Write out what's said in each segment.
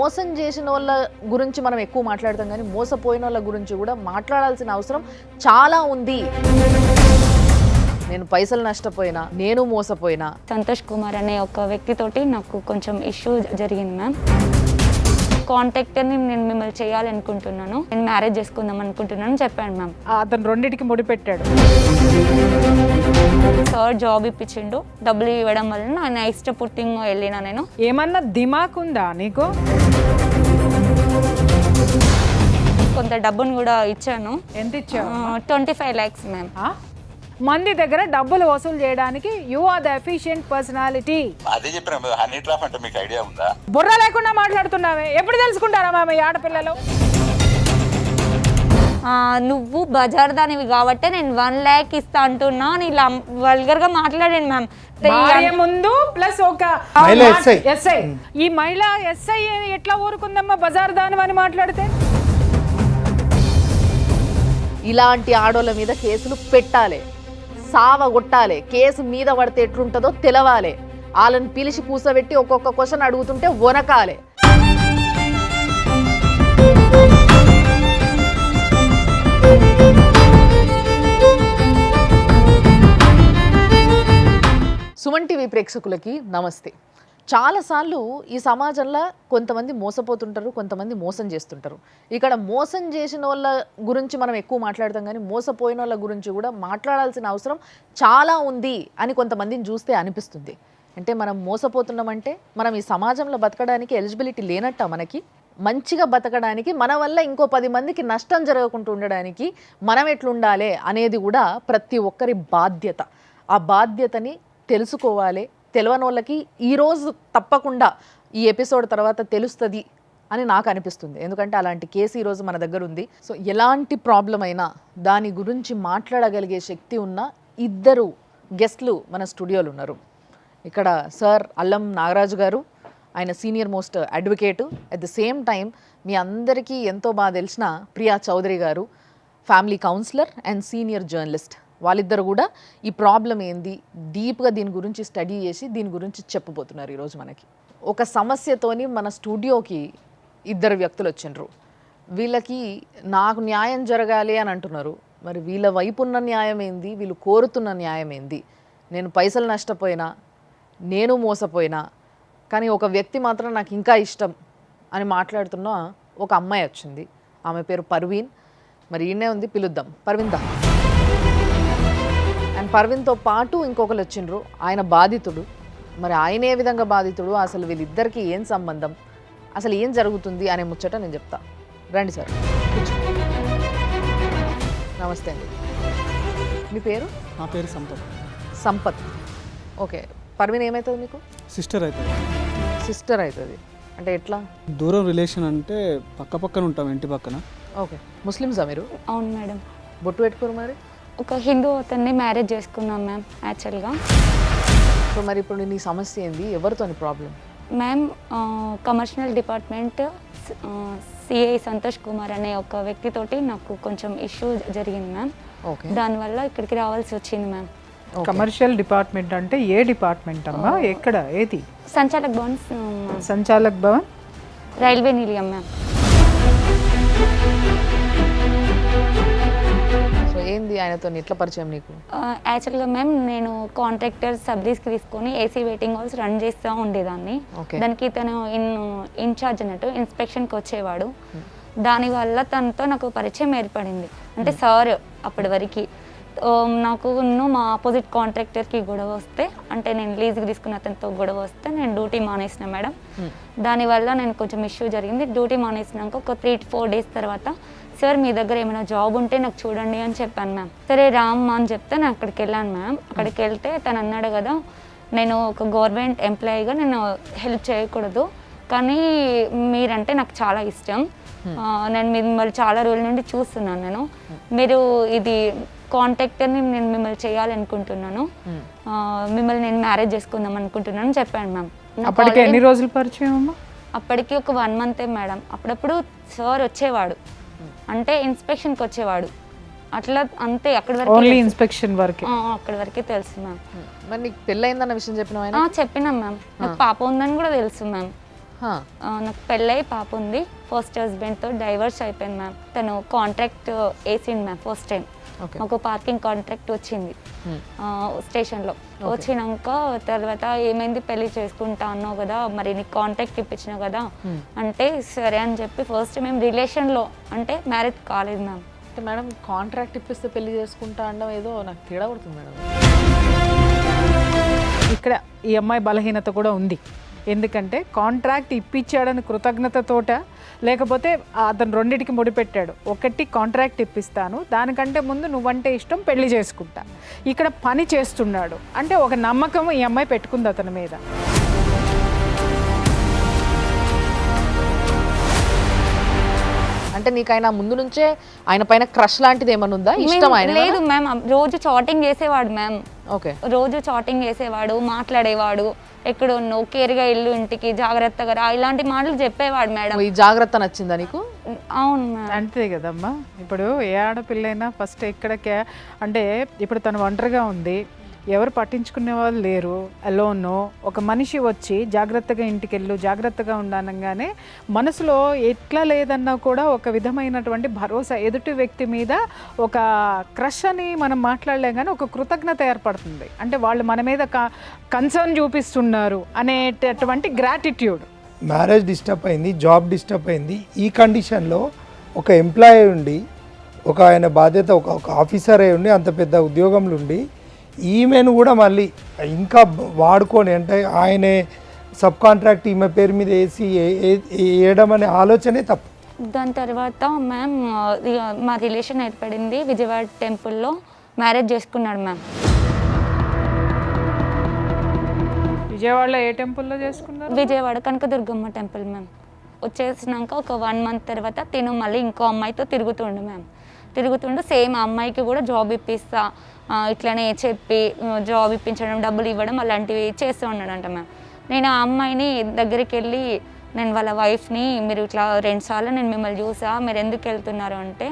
మోసం చేసిన వాళ్ళ గురించి మనం ఎక్కువ మాట్లాడతాం కానీ మోసపోయిన వాళ్ళ గురించి కూడా మాట్లాడాల్సిన అవసరం చాలా ఉంది. నేను పైసలు నష్టపోయినా, నేను మోసపోయినా. సంతోష్ కుమార్ అనే ఒక వ్యక్తితోటి నాకు కొంచెం ఇష్యూ జరిగింది మ్యామ్. కాంటాక్ట్ని నేను మిమ్మల్ని చేయాలనుకుంటున్నాను, నేను మ్యారేజ్ చేసుకుందాం అనుకుంటున్నాను చెప్పాను మ్యామ్. అతను రెండింటికి ముడిపెట్టాడు. సార్ జాబ్ ఇప్పించిండు, డబ్బులు ఇవ్వడం వల్ల నా ఇష్టపూర్తిగా వెళ్ళినా. నేను ఏమన్నా దిమాక్ ఉందా నీకు? కొంత డబ్బును కూడా ఇచ్చాను. ఎంత ఇచ్చావు? 25 lakhs మ్యామ్. మంది దగ్గర డబ్బులు వసూలు చేయడానికి you are the efficient personality. అదే చెప్పిన హనీ ట్రాప్ అంటే మీకు ఐడియా ఉందా? బుర్ర లేకుండా మాట్లాడుతున్నావే. ఎప్పుడు తెలుసుకుంటారా మామ ఈ ఆడపిల్లలు? నువ్వు బజార్ దానివి కాబట్టి నేను 1 lakh ఇస్తా అంటున్నా అని ఇలా వల్గర్ గా మాట్లాడాను మ్యామ్. భార్య ముందు ప్లస్ ఒక ఎస్ఐ. ఈ మహిళ ఎస్ఐ ఎట్లా ఊరుకుందమ్మా బజార్ దాని అని మాట్లాడితే? ఇలాంటి ఆడోళ్ళ మీద కేసులు పెట్టాలి, సావగొట్టాలి. కేసు మీద పడితే ఎట్లుంటుందో తెలవాలి. వాళ్ళని పిలిచి కూసబెట్టి ఒక్కొక్క క్వశ్చన్ అడుగుతుంటే వనకాలి. సుమన్ టీవీ ప్రేక్షకులకి నమస్తే. చాలాసార్లు ఈ సమాజంలో కొంతమంది మోసపోతుంటారు, కొంతమంది మోసం చేస్తుంటారు. ఇక్కడ మోసం చేసిన వాళ్ళ గురించి మనం ఎక్కువ మాట్లాడతాం కానీ మోసపోయిన వాళ్ళ గురించి కూడా మాట్లాడాల్సిన అవసరం చాలా ఉంది అని కొంతమందిని చూస్తే అనిపిస్తుంది. అంటే మనం మోసపోతున్నామంటే మనం ఈ సమాజంలో బతకడానికి ఎలిజిబిలిటీ లేనట్ట. మనకి మంచిగా బతకడానికి, మన వల్ల ఇంకో 10 మందికి నష్టం జరగకుండా ఉండడానికి మనం ఎట్లుండాలి అనేది కూడా ప్రతి ఒక్కరి బాధ్యత. ఆ బాధ్యతని తెలుసుకోవాలి. తెలియని వాళ్ళకి ఈరోజు తప్పకుండా ఈ ఎపిసోడ్ తర్వాత తెలుస్తుంది అని నాకు అనిపిస్తుంది. ఎందుకంటే అలాంటి కేసు ఈరోజు మన దగ్గర ఉంది. సో ఎలాంటి ప్రాబ్లం అయినా దాని గురించి మాట్లాడగలిగే శక్తి ఉన్న 2 గెస్ట్లు మన స్టూడియోలో ఉన్నారు. ఇక్కడ సార్ అల్లం నాగరాజు గారు, ఆయన senior most advocate. At the same time మీ అందరికీ ఎంతో బాగా తెలిసిన Priya Chowdary garu, family counsellor and senior journalist. వాళ్ళిద్దరు కూడా ఈ ప్రాబ్లం ఏంది డీప్గా దీని గురించి స్టడీ చేసి దీని గురించి చెప్పబోతున్నారు ఈరోజు మనకి. ఒక సమస్యతోని మన స్టూడియోకి 2 వ్యక్తులు వచ్చిండ్రు. వీళ్ళకి నాకు న్యాయం జరగాలి అని అంటున్నారు. మరి వీళ్ళ వైపు ఉన్న న్యాయం ఏంది, వీళ్ళు కోరుతున్న న్యాయం ఏంది? నేను పైసలు నష్టపోయినా, నేను మోసపోయినా, కానీ ఒక వ్యక్తి మాత్రం నాకు ఇంకా ఇష్టం అని మాట్లాడుతున్న ఒక అమ్మాయి వచ్చింది. ఆమె పేరు పర్వీన్. మరి ఈయనే ఉంది, పిలుద్దాం. పర్వీన్ దా. అండ్ పర్వీన్తో పాటు ఇంకొకరు వచ్చిండ్రు, ఆయన బాధితుడు. మరి ఆయన ఏ విధంగా బాధితుడు, అసలు వీళ్ళిద్దరికీ ఏం సంబంధం, అసలు ఏం జరుగుతుంది అనే ముచ్చట నేను చెప్తా. రండి సార్. నమస్తే అండి. మీ పేరు? నా పేరు సంపత్. సంపత్. ఓకే. పర్వీన్ ఏమవుతుంది మీకు? సిస్టర్ అవుతుంది. సిస్టర్ అవుతుంది అంటే ఎట్లా? దూరం రిలేషన్ అంటే పక్కన ఉంటాం, ఇంటి పక్కన. ఓకే. ముస్లిమ్సా మీరు? అవును మేడం. బొట్టు పెట్టుకోరు మరి? ఒక హిందూ అతన్ని మ్యారేజ్ చేసుకున్నాం మ్యామ్ యాక్చువల్గా. సో మరి ఇప్పుడు నీ సమస్య ఏంది, ఎవరితోని problem? Ma'am commercial department CI Santosh Kumar అనే ఒక వ్యక్తితోటి నాకు కొంచెం ఇష్యూ జరిగింది మ్యామ్. ఓకే. దానివల్ల ఇక్కడికి రావాల్సి వచ్చింది మ్యామ్. కమర్షియల్ డిపార్ట్మెంట్ అంటే ఏ డిపార్ట్మెంట్ అమ్మా? ఎక్కడ? ఏది? సంచాలక్ భవన్. సంచాలక్ భవన్, రైల్వే నిలయం మ్యామ్. సో ఏంది ఆయనతో ఎట్లా పరిచయం నీకు? యాక్చువల్గా మ్యామ్ నేను కాంట్రాక్టర్ సబ్లీస్కి తీసుకొని ఏసీ వెయిటింగ్ హాల్స్ రన్ చేస్తూ ఉండేదాన్ని. దానికి తను ఇన్ఛార్జ్ అన్నట్టు ఇన్స్పెక్షన్కి వచ్చేవాడు. దానివల్ల తనతో నాకు పరిచయం ఏర్పడింది. అంటే సార్ అప్పటి వరకు నాకు మా ఆపోజిట్ కాంట్రాక్టర్కి గొడవ వస్తే, అంటే నేను లీజ్కి తీసుకున్న అతనితో గొడవ వస్తే నేను డ్యూటీ మానేసిన మేడం. దానివల్ల నేను కొంచెం ఇష్యూ జరిగింది. డ్యూటీ మానేసినాక ఒక 3-4 days తర్వాత సార్ మీ దగ్గర ఏమైనా జాబ్ ఉంటే నాకు చూడండి అని చెప్పాను మ్యామ్. సరే రామ్మా అని చెప్తే నేను అక్కడికి వెళ్ళాను మ్యామ్. అక్కడికి వెళ్తే తను అన్నాడు కదా, నేను ఒక గవర్నమెంట్ ఎంప్లాయీగా నేను హెల్ప్ చేయకూడదు, కానీ మీరంటే నాకు చాలా ఇష్టం, నేను మిమ్మల్ని చాలా రోజుల నుండి చూస్తున్నాను, నేను మీరు ఇది కాంటాక్ట్ని నేను మిమ్మల్ని చేయాలనుకుంటున్నాను, మిమ్మల్ని నేను మ్యారేజ్ చేసుకుందాం అనుకుంటున్నాను చెప్పాను మ్యామ్. అప్పటికి ఎన్ని రోజులు పరిచయం అమ్మా? అప్పటికి ఒక 1 month మేడం. అప్పుడప్పుడు సార్ వచ్చేవాడు, అంటే ఇన్స్పెక్షన్కి వచ్చేవాడు, అట్లా అంతే. అక్కడి వరకు ఓన్లీ ఇన్స్పెక్షన్ వరకే? అక్కడి వరకే తెలుసు మ్యామ్. మరి నీకు పెళ్ళయిందన్న విషయం చెప్పినావా? చెప్పినాం మ్యామ్. నాకు పాప ఉందని కూడా తెలుసు మ్యామ్. హా. నాకు పెళ్ళై పాప ఉంది. ఫస్ట్ హస్బెండ్తో డైవర్స్ అయిపోయింది మ్యామ్. తను కాంట్రాక్ట్ వేసింది మ్యామ్ ఫస్ట్ టైం. Okay. ఒక పార్కింగ్ కాంట్రాక్ట్ వచ్చింది స్టేషన్లో. వచ్చినాక తర్వాత ఏమైంది, పెళ్లి చేసుకుంటా అన్నావు కదా, మరి నీకు కాంట్రాక్ట్ ఇప్పించినావు కదా అంటే సరే అని చెప్పి ఫస్ట్ మేము రిలేషన్లో అంటే మ్యారేజ్ కాలేదు మ్యామ్. అంటే మేడం కాంట్రాక్ట్ ఇప్పిస్తే పెళ్లి చేసుకుంటా అనడం ఏదో నాకు తేడా పడుతుంది మేడం. ఇక్కడ ఈ అమ్మాయి బలహీనత కూడా ఉంది. ఎందుకంటే కాంట్రాక్ట్ ఇప్పించాడని కృతజ్ఞతతోట, లేకపోతే అతను రెండిటికి ముడిపెట్టాడు. ఒకటి కాంట్రాక్ట్ ఇప్పిస్తాను, దానికంటే ముందు నువ్వంటే ఇష్టం, పెళ్లి చేసుకుంటా. ఇక్కడ పని చేస్తున్నాడు అంటే ఒక నమ్మకం ఈ అమ్మాయి పెట్టుకుంది అతని మీద. అంటే నీకు ఆయన ముందు నుంచే ఆయన పైన క్రష్ లాంటిది ఏమైనా ఉందా, ఇష్టం ఆయన? లేదు మ్యామ్, రోజు చాటింగ్ చేసేవాడు మ్యామ్. ఓకే. రోజు చాటింగ్ చేసేవాడు, మాట్లాడేవాడు, ఎక్కడ ఉన్నావు, కేర్గా ఇల్లు, ఇంటికి జాగ్రత్తగా రా, ఇలాంటి మాటలు చెప్పేవాడు మేడం. ఈ జాగ్రత్త నచ్చిందా నీకు? అవును మ్యామ్. అంతే కదమ్మా. ఇప్పుడు ఏ ఆడపిల్లైనా ఫస్ట్ ఎక్కడికే అంటే ఇప్పుడు తను ఒంటరిగా ఉంది, ఎవరు పట్టించుకునే వాళ్ళు లేరు, అలోను. ఒక మనిషి వచ్చి జాగ్రత్తగా ఇంటికి వెళ్ళు, జాగ్రత్తగా ఉండనగానే మనసులో ఎట్లా లేదన్నా కూడా ఒక విధమైనటువంటి భరోసా, ఎదుటి వ్యక్తి మీద ఒక క్రష్ అని మనం మాట్లాడలేం కానీ ఒక కృతజ్ఞత ఏర్పడుతుంది. అంటే వాళ్ళు మన మీద కన్సర్న్ చూపిస్తున్నారు అనేటటువంటి గ్రాటిట్యూడ్. మ్యారేజ్ డిస్టర్బ్ అయింది, జాబ్ డిస్టర్బ్ అయింది. ఈ కండిషన్లో ఒక ఎంప్లాయీ ఉండి, ఒక ఆయన బాధ్యత, ఒక ఆఫీసర్ అయి ఉండి, అంత పెద్ద ఉద్యోగంలో ఉండి ఈమెను కూడా మళ్ళీ ఇంకా వాడుకొని అంటే ఆయనే సబ్ కాంట్రాక్ట్ ఈమె పేరు మీద వేసి వేయడం అనే ఆలోచనే తప్పు. దాని తర్వాత మ్యామ్ మా రిలేషన్ ఏర్పడింది. విజయవాడ టెంపుల్లో మ్యారేజ్ చేసుకున్నాడు మ్యామ్. విజయవాడలో ఏ టెంపుల్లో చేసుకున్నారు? Vijayawada Kanakadurgamma temple ma'am. వచ్చేసినాక ఒక 1 month తర్వాత తిను మళ్ళీ ఇంకో అమ్మాయితో తిరుగుతుండు మ్యామ్. తిరుగుతుండు సేమ్ అమ్మాయికి కూడా జాబ్ ఇప్పిస్తా ఇట్లనే చెప్పి జాబ్ ఇప్పించడం, డబ్బులు ఇవ్వడం అలాంటివి చేస్తూ ఉన్నాడంట మ్యామ్. నేను ఆ అమ్మాయిని దగ్గరికి వెళ్ళి, నేను వాళ్ళ వైఫ్ని, మీరు ఇట్లా 2 సార్లు నేను మిమ్మల్ని చూసా, మీరు ఎందుకు వెళ్తున్నారు అంటే,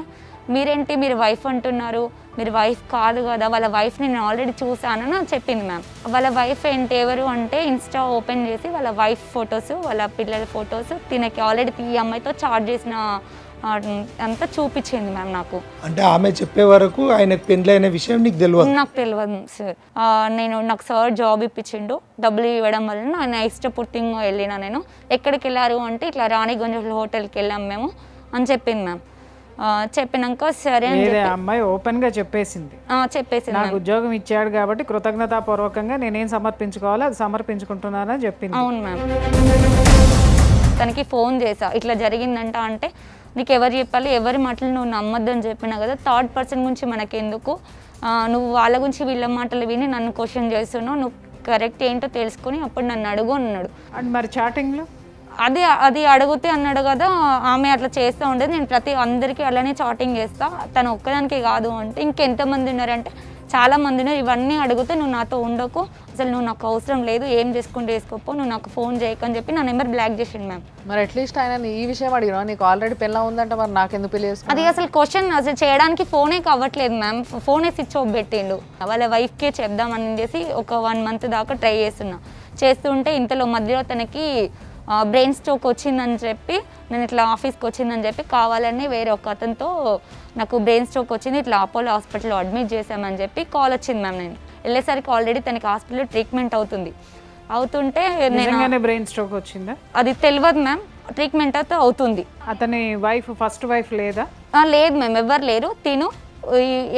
మీరేంటి మీరు వైఫ్ అంటున్నారు, మీరు వైఫ్ కాదు కదా, వాళ్ళ వైఫ్ని నేను ఆల్రెడీ చూసానని చెప్పింది మ్యామ్. వాళ్ళ వైఫ్ ఏంటి ఎవరు అంటే ఇన్స్టా ఓపెన్ చేసి వాళ్ళ వైఫ్ ఫొటోస్, వాళ్ళ పిల్లల ఫొటోస్, తినకి ఆల్రెడీ ఈ అమ్మాయితో చాట్ చేసిన అంతా చూపించింది మ్యామ్ నాకు. అంటే ఆమె చెప్పే వరకు ఆయనకు పెళ్ళైన విషయం నీకు తెలియదు? నాకు తెలియదు సార్. నాకు సార్ జాబ్ ఇప్పించిండు, డబ్బులు ఇవ్వడం వల్ల నేను ఇష్టపూర్తిగా వెళ్ళిన. నేను ఎక్కడికి వెళ్ళారు అంటే ఇట్లా రాణిగంజ్ హోటల్కి వెళ్ళాం మేము అని చెప్పింది మ్యామ్. చెప్పినాక సరే అని అమ్మాయి ఓపెన్ గా చెప్పేసింది. నాకు ఉద్యోగం ఇచ్చాడు కాబట్టి కృతజ్ఞతాపూర్వకంగా నేనేం సమర్పించుకోవాలో అది సమర్పించుకుంటున్నానని చెప్పింది. అవును మ్యామ్. తనకి ఫోన్ చేసా, ఇట్లా జరిగిందంట అంటే, నీకు ఎవరు చెప్పాలి, ఎవరి మాటలు నువ్వు నమ్మొద్దని చెప్పినా కదా, 3rd person గురించి మనకెందుకు, నువ్వు వాళ్ళ గురించి వీళ్ళ మాటలు విని నన్ను క్వశ్చన్ చేస్తున్నావు, నువ్వు కరెక్ట్ ఏంటో తెలుసుకొని అప్పుడు నన్ను అడుగు అన్నాడు. అండ్ మరి చాటింగ్లో అది అడిగితే అన్నాడు కదా, ఆమె అట్లా చేస్తూ ఉండేది, నేను అందరికీ అలానే చాటింగ్ చేస్తా, తను ఒక్కదానికి కాదు అంటే ఇంకెంతమంది ఉన్నారంటే చాలా మంది ఉన్నారు. ఇవన్నీ అడిగితే నువ్వు నాతో ఉండకు, అసలు నువ్వు నాకు అవసరం లేదు, ఏం చేసుకుంటే వేసుకోపో, నువ్వు నాకు ఫోన్ చేయకని చెప్పి నా నెంబర్ బ్లాక్ చేసిండు మ్యామ్. మరి అట్లీస్ట్ ఆయన ఈ విషయం అడిగినా, నీకు ఆల్రెడీ పెళ్ళ ఉందంట, మరి నాకెందుకు పెళ్లి చేసుకున్నావు? అది అసలు క్వశ్చన్ అసలు చేయడానికి ఫోనే కావట్లేదు మ్యామ్. ఫోనే స్విచ్ ఆఫ్ పెట్టిండు. వాళ్ళ వైఫ్కే చెప్దామని చేసి ఒక 1 month దాకా ట్రై చేస్తుంటే ఇంతలో మధ్యలో తనకి బ్రెయిన్ స్ట్రోక్ వచ్చిందని చెప్పి, నేను ఇట్లా ఆఫీస్కి వచ్చిందని చెప్పి కావాలని వేరే ఒక అతనితో నాకు బ్రెయిన్ స్ట్రోక్ వచ్చింది, ఇట్లా అపోలో హాస్పిటల్లో అడ్మిట్ చేసామని చెప్పి కాల్ వచ్చింది మ్యామ్. నేను వెళ్ళేసరికి ఆల్రెడీ తనకి హాస్పిటల్లో ట్రీట్మెంట్ అవుతుంటే నేను బ్రెయిన్ స్ట్రోక్ వచ్చిందా అది తెలియదు మ్యామ్. ట్రీట్మెంట్ అయితే అవుతుంది. అతని వైఫ్ ఫస్ట్ వైఫ్ లేదా? లేదు మ్యామ్, ఎవరు లేరు. తిను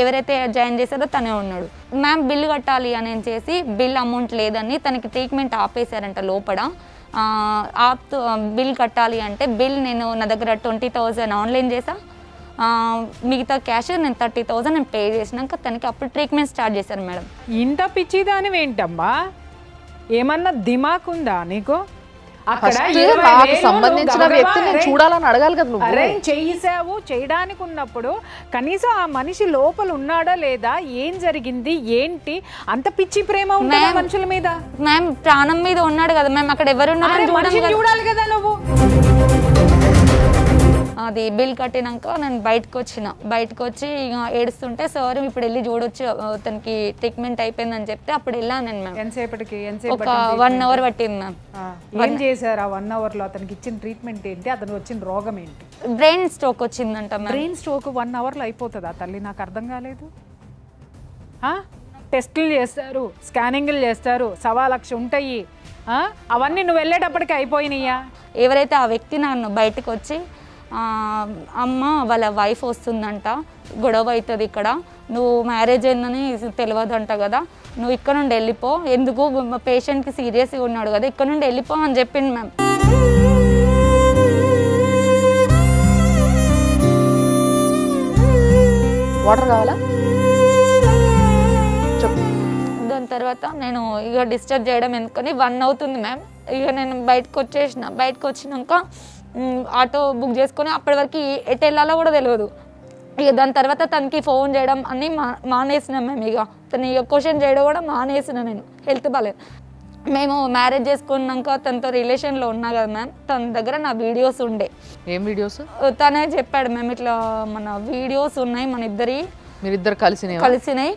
ఎవరైతే జాయిన్ చేశారో తనే ఉన్నాడు మ్యామ్. బిల్ కట్టాలి అని చేసి బిల్ అమౌంట్ లేదని తనకి ట్రీట్మెంట్ ఆపేశారంట లోపల. బిల్ కట్టాలి అంటే బిల్ నేను నా దగ్గర 20,000 ఆన్లైన్ చేసా, మిగతా క్యాష్ నేను 30,000 నేను పే చేసినాక తనకి అప్పుడు ట్రీట్మెంట్ స్టార్ట్ చేశారు మేడం. ఇంత పిచ్చిదాని ఏంటమ్మా, ఏమన్నా దిమాక్ ఉందా నీకు? సంబంధించిన వ్యక్తిని చూడాలని అడగాలి కదా నువ్వు. అరేంజ్ చేసావు, చేయడానికి ఉన్నప్పుడు కనీసం ఆ మనిషి లోపల ఉన్నాడా లేదా, ఏం జరిగింది ఏంటి, అంత పిచ్చి ప్రేమ ఉందా మనుషుల మీద? మ్యామ్ ప్రాణం మీద ఉన్నాడు కదా మ్యామ్, అక్కడ ఎవరు ఉన్నారు చూడాలి కదా నువ్వు. అది బిల్ కట్టినాక నేను బయటకు వచ్చి ఇక ఏడుస్తుంటే సార్ ఇప్పుడు వెళ్ళి చూడొచ్చు తనకి ట్రీట్మెంట్ అయిపోయిందని చెప్తే అప్పుడు వెళ్ళాను నేను మ్యామ్. ఎంతసేపటికి ఒక 1 అవర్ పట్టింది మ్యామ్. ఏం చేశారు ఆ 1 అవర్లో? అతనికి ఇచ్చిన ట్రీట్మెంట్ ఏంటి? అతను వచ్చిన రోగం ఏంటి? బ్రెయిన్ స్ట్రోక్ వచ్చిందంట మ్యామ్. బ్రెయిన్ స్ట్రోక్ 1 అవర్లో అయిపోతుందా తల్లి? నాకు అర్థం కాలేదు. టెస్టులు చేస్తారు, స్కానింగ్లు చేస్తారు, 1,00,000 ఉంటాయి. అవన్నీ నువ్వు వెళ్ళేటప్పటికి అయిపోయినాయా? ఎవరైతే ఆ వ్యక్తి నన్ను బయటకు వచ్చి అమ్మ వాళ్ళ వైఫ్ వస్తుందంట, గొడవ అవుతుంది ఇక్కడ, నువ్వు మ్యారేజ్ అయిందని తెలియదంట కదా, నువ్వు ఇక్కడ నుండి వెళ్ళిపో, ఎందుకు పేషెంట్కి సీరియస్గా ఉన్నాడు కదా, ఇక్కడ నుండి వెళ్ళిపో అని చెప్పింది మ్యామ్. వాటర్ కావాలా? చెప్పు. దాని తర్వాత నేను ఇక డిస్టర్బ్ చేయడం ఎందుకని 1 అవుతుంది మ్యామ్. ఇక నేను బయటకు వచ్చినాక ఆటో బుక్ చేసుకొని అప్పటి వరకు ఎటు వెళ్ళాలో కూడా తెలియదు. ఇక దాని తర్వాత తనకి ఫోన్ చేయడం అన్నీ మానేసినాం మేము. ఇక తను ఇక క్వశ్చన్ చేయడం కూడా మానేసిన నేను, హెల్త్ బాగాలేదు. మేము మ్యారేజ్ చేసుకున్నాక తనతో రిలేషన్లో ఉన్నా కదా మ్యామ్, తన దగ్గర నా వీడియోస్ ఉండే. ఏం వీడియోస్? తనే చెప్పాడు మ్యామ్, ఇట్లా మన వీడియోస్ ఉన్నాయి మన మీరిద్దరు కలిసినాయి,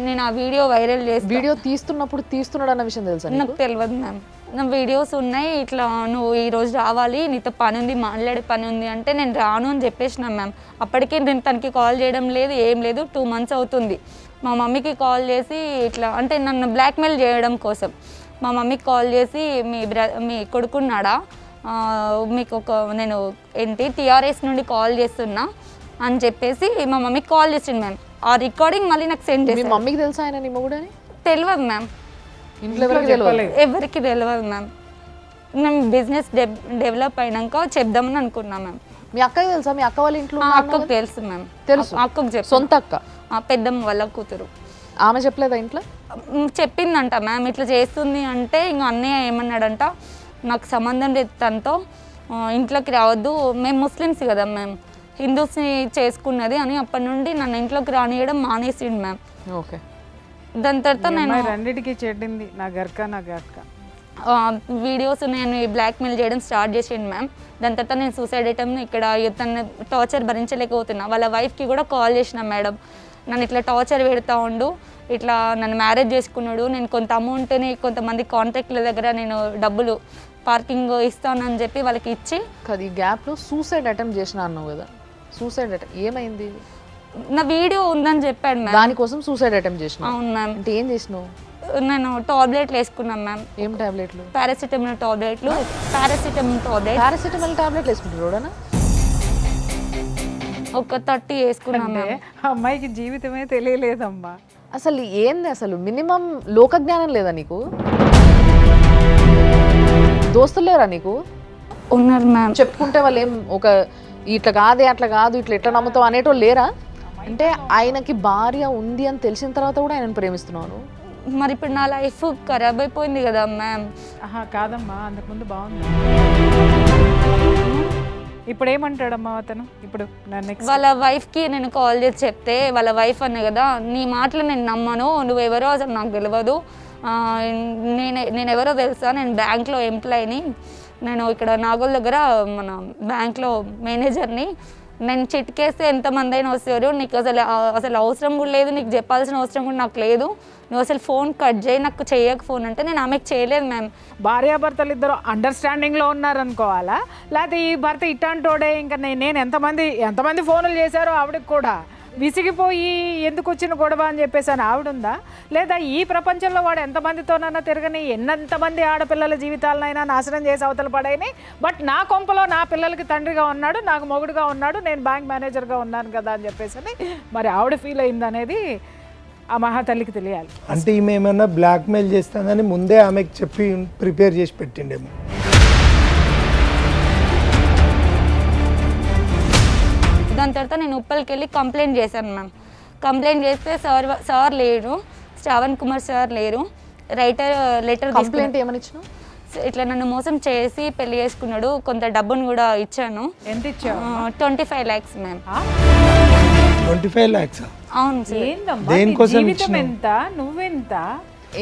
నేను ఆ వీడియో వైరల్ చేసి. వీడియో తీస్తున్నాడు అన్న విషయం తెలుసా? నాకు తెలియదు మ్యామ్. నా వీడియోస్ ఉన్నాయి, ఇట్లా నువ్వు ఈరోజు రావాలి, నీతో పని ఉంది, మాట్లాడే పని ఉంది అంటే నేను రాను అని చెప్పేసిన మ్యామ్. అప్పటికే నేను తనకి కాల్ చేయడం లేదు, ఏం లేదు. 2 months అవుతుంది. మా మమ్మీకి కాల్ చేసి ఇట్లా అంటే నన్ను బ్లాక్మెయిల్ చేయడం కోసం మా మమ్మీకి కాల్ చేసి మీ కొడుకున్నాడా, మీకు నేను టీఆర్ఎస్ నుండి కాల్ చేస్తున్నా అని చెప్పేసి మా మమ్మీకి కాల్ చేసిండు మ్యామ్. ఆ రికార్డింగ్ మళ్ళీ నాకు సెండ్ చేసి. మీ మమ్మీకి తెలుసా ఆయన నీ మొగుడని? తెలియదు మ్యామ్, ఇంట్లో ఎవరికి తెలియదు మ్యామ్. మేము బిజినెస్ డెవలప్ అయినాక చెప్దామని అనుకున్నా మ్యామ్. మీ అక్కకి తెలుసా? మీ అక్క వాళ్ళ ఇంట్లో అక్కకు తెలుసు మ్యామ్. తెలుసు? అక్కకు చెప్పు. సొంత అక్క? పెద్దమ్మ వాళ్ళ కూతురు. ఆమె చెప్పలేదా ఇంట్లో? చెప్పిందంట మ్యామ్, ఇట్లా చేస్తుంది అంటే ఇంక అన్నయ్య ఏమన్నాడంట, నాకు సంబంధం లేదు తనతో, ఇంట్లోకి రావద్దు, మేము ముస్లిమ్స్ కదా మ్యామ్, హిందూస్ని చేసుకున్నది అని అప్పటి నుండి నన్ను ఇంట్లోకి రానియడం మానేసిండు మ్యామ్. ఓకే. దాని తర్వాత నేను రెండింటికి చెడ్డింది, నా గర్క వీడియోస్ నేను బ్లాక్మెయిల్ చేయడం స్టార్ట్ చేసిండు మ్యామ్. దాని తర్వాత నేను సూసైడ్ అటెంప్ట్ ఇక్కడ తన టార్చర్ భరించలేకపోతున్నా. వాళ్ళ వైఫ్కి కూడా కాల్ చేసిన, మేడం నన్ను ఇట్లా టార్చర్ పెడతా ఉండు, ఇట్లా నన్ను మ్యారేజ్ చేసుకున్నాడు, నేను కొంత అమౌంట్ని కొంతమంది కాంట్రాక్ట్ల దగ్గర నేను డబ్బులు పార్కింగ్ ఇస్తానని చెప్పి వాళ్ళకి ఇచ్చి. ఈ గ్యాప్లో సూసైడ్ అటెంప్ట్ చేసిన అన్నావు కదా, సూసైడ్ అటెంప్ట్ ఏమైంది? నా వీడియో ఉందని చెప్పాడు మ్యామ్. దానికోసం సూసైడ్ అటెంప్ట్ చేసిన? అవును మ్యామ్. అంటే ఏం చేసినావు? నేను టాబ్లెట్లు వేసుకున్నాను మ్యామ్. ఏం టాబ్లెట్లు? పారాసిటమాల్ టాబ్లెట్లు. పారాసిటమాల్ టాబ్లెట్లు వేసుకుంటారు? ఒక 30 వేసుకున్నాను. అమ్మాయికి జీవితమే తెలియలేదమ్మా. అసలు ఏంది అసలు మినిమం లోక జ్ఞానం లేదా నీకు? దోస్తులు లేరా నీకు? ఉన్నారు మ్యామ్. చెప్పుకుంటే వాళ్ళు ఏం ఒక ఇట్లా కాదే అట్లా కాదు ఇట్లా ఎట్లా నమ్ముతావు అనేటోళ్ళు లేరా? అంటే ఆయనకి భార్య ఉంది అని తెలిసిన తర్వాత కూడా ఆయనను ప్రేమిస్తున్నాను. మరి ఇప్పుడు నా లైఫ్ ఖరాబ్ అయిపోయింది కదా మ్యామ్. కాదమ్మా, అంతకుముందు బాగుంది. ఇప్పుడు ఏమంటాడమ్మా అతను? ఇప్పుడు వాళ్ళ వైఫ్కి నేను కాల్ చేసి చెప్తే వాళ్ళ వైఫ్ అనే కదా, నీ మాటలు నేను నమ్మను, నువ్వెవరో అసలు నాకు తెలియదు, నేను ఎవరో తెలుసా, నేను బ్యాంక్లో ఎంప్లాయీని, నేను ఇక్కడ నాగోల్ దగ్గర మన బ్యాంక్లో మేనేజర్ని, నేను చిట్కేస్తే ఎంతమంది అయినా వస్తారు, నీకు అసలు అవసరం కూడా లేదు, నీకు చెప్పాల్సిన అవసరం కూడా నాకు లేదు, నువ్వు అసలు ఫోన్ కట్ చేయి, నాకు చేయక ఫోన్ అంటే నేను ఆమెకు చేయలేదు మ్యామ్. భార్యాభర్తలు ఇద్దరు అండర్స్టాండింగ్లో ఉన్నారనుకోవాలా, లేకపోతే ఈ భర్త ఇట్లాంటోడే ఇంకా నేను ఎంతమంది ఫోన్లు చేశారో ఆవిడకి కూడా విసిగిపోయి ఎందుకు వచ్చిన గొడవ అని చెప్పేసి అని ఆవిడుందా? లేదా ఈ ప్రపంచంలో వాడు ఎంతమందితోనైనా తిరగని, ఎంతమంది ఆడపిల్లల జీవితాలనైనా నాశనం చేసి అవతల పడైనా, బట్ నా కొంపలో నా పిల్లలకి తండ్రిగా ఉన్నాడు, నాకు మొగుడుగా ఉన్నాడు, నేను బ్యాంక్ మేనేజర్గా ఉన్నాను కదా అని చెప్పేసి మరి ఆవిడ ఫీల్ అయింది అనేది ఆ మహాతల్లికి తెలియాలి. అంటే ఈమె ఏమైనా బ్లాక్మెయిల్ చేస్తానని ముందే ఆమెకు చెప్పి ప్రిపేర్ చేసి పెట్టిండేమో. దాని తర్వాత నేను ఉప్పల్కి వెళ్ళి కంప్లైంట్ చేశాను మ్యామ్. కంప్లైంట్ చేస్తే సార్ లేరు, శ్రావణ్ కుమార్ సార్ లేరు, రైటర్ లెటర్ కంప్లైంట్ ఏమని ఇచ్చినావు? ఇట్లా నన్ను మోసం చేసి పెళ్లి చేసుకున్నాడు, కొంత డబ్బును కూడా ఇచ్చాను. ఎంత ఇచ్చావు? 25 lakhs మ్యామ్. 25 lakhs? అవును సార్. ఏందమ్మా జీవితం ఎంత, నువ్వెంత?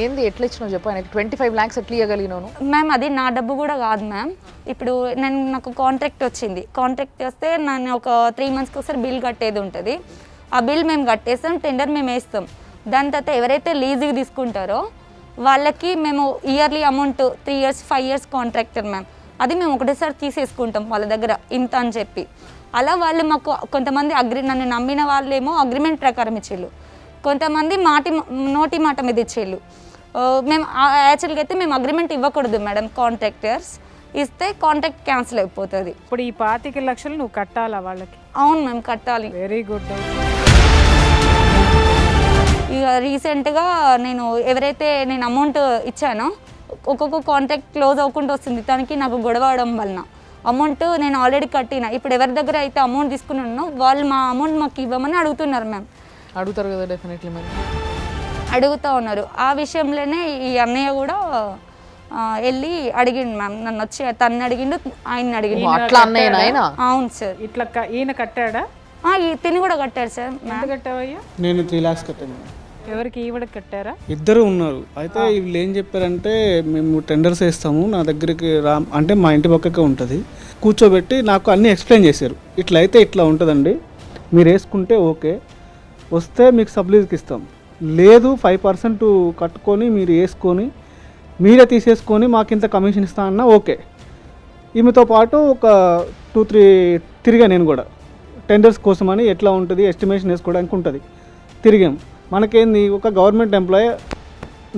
ఏంది ఎట్లా ఇచ్చినావు చెప్పు, ఆయనకి 25 lakhs ఎట్లా ఇవ్వగలిగినాను? మ్యామ్ అది నా డబ్బు కూడా కాదు మ్యామ్. ఇప్పుడు నాకు కాంట్రాక్ట్ వచ్చింది, కాంట్రాక్ట్ వస్తే నేను ఒక 3 monthsకి ఒకసారి బిల్ కట్టేది ఉంటుంది. ఆ బిల్ మేము కట్టేస్తాం, టెండర్ మేము వేస్తాం. దాని తర్వాత ఎవరైతే లీజుకి తీసుకుంటారో వాళ్ళకి మేము yearly amount 3 years 5 years contractor ma'am, అది మేము ఒకటేసారి తీసేసుకుంటాం వాళ్ళ దగ్గర ఇంత అని చెప్పి. అలా వాళ్ళు మాకు కొంతమంది నన్ను నమ్మిన వాళ్ళేమో అగ్రిమెంట్ ప్రకారం ఇచ్చేళ్ళు, కొంతమంది నోటి మాట మీద ఇచ్చేళ్ళు. మేము యాక్చువల్గా అయితే మేము అగ్రిమెంట్ ఇవ్వకూడదు మేడం, కాంట్రాక్టర్స్ ఇస్తే కాంట్రాక్ట్ క్యాన్సిల్ అయిపోతుంది. ఇప్పుడు ఈ 25 లక్షలు నువ్వు కట్టాలా వాళ్ళకి? అవును మేము కట్టాలి. Very good. ఇక రీసెంట్గా ఎవరైతే నేను అమౌంట్ ఇచ్చానో ఒక్కొక్క కాంట్రాక్ట్ క్లోజ్ అవ్వకుండా వస్తుంది, తనకి నాకు గొడవ అవడం వలన అమౌంట్ నేను ఆల్రెడీ కట్టిన. ఇప్పుడు ఎవరి దగ్గర అయితే అమౌంట్ తీసుకున్నానో వాళ్ళు మా అమౌంట్ మాకు ఇవ్వమని అడుగుతున్నారు మ్యామ్. అడుగుతారు కదా డెఫినెట్లీ, మరి అడుగుతూ ఉన్నారు. ఆ విషయంలోనే ఈ అన్నయ్య కూడా వెళ్ళి అడిగిండు మ్యామ్, నన్ను వచ్చి తను అడిగిండు, ఆయన అడిగిండు. అట్లా అన్నయ్య ఆయన? అవును సార్. ఇట్లా ఈయన కట్టాడా? తిని కూడా కట్టాడు సార్. ఎంత కట్టావయ్యా? నేను 3 lakhs కట్టాను. ఎవరికి ఈవిడకి కట్టారా? ఇద్దరు ఉన్నారు. అయితే వీళ్ళు ఏం చెప్పారంటే, మేము టెండర్స్ వేస్తాము, నా దగ్గరికి అంటే మా ఇంటి పక్కకే ఉంటుంది, కూర్చోబెట్టి నాకు అన్నీ ఎక్స్ప్లెయిన్ చేశారు. ఇట్లా అయితే ఇట్లా ఉంటుందండి, మీరు వేసుకుంటే ఓకే, వస్తే మీకు సబ్లీజ్కి ఇస్తాం, లేదు 5% కట్టుకొని మీరు వేసుకొని మీరే తీసేసుకొని మాకు ఇంత కమిషన్ ఇస్తా అన్నా ఓకే. ఈమెతో పాటు ఒక 2-3 తిరిగా నేను కూడా టెండర్స్ కోసమని, ఎట్లా ఉంటుంది ఎస్టిమేషన్ వేసుకోవడానికి ఉంటుంది, తిరిగాం. మనకేంది, ఒక గవర్నమెంట్ ఎంప్లాయీ,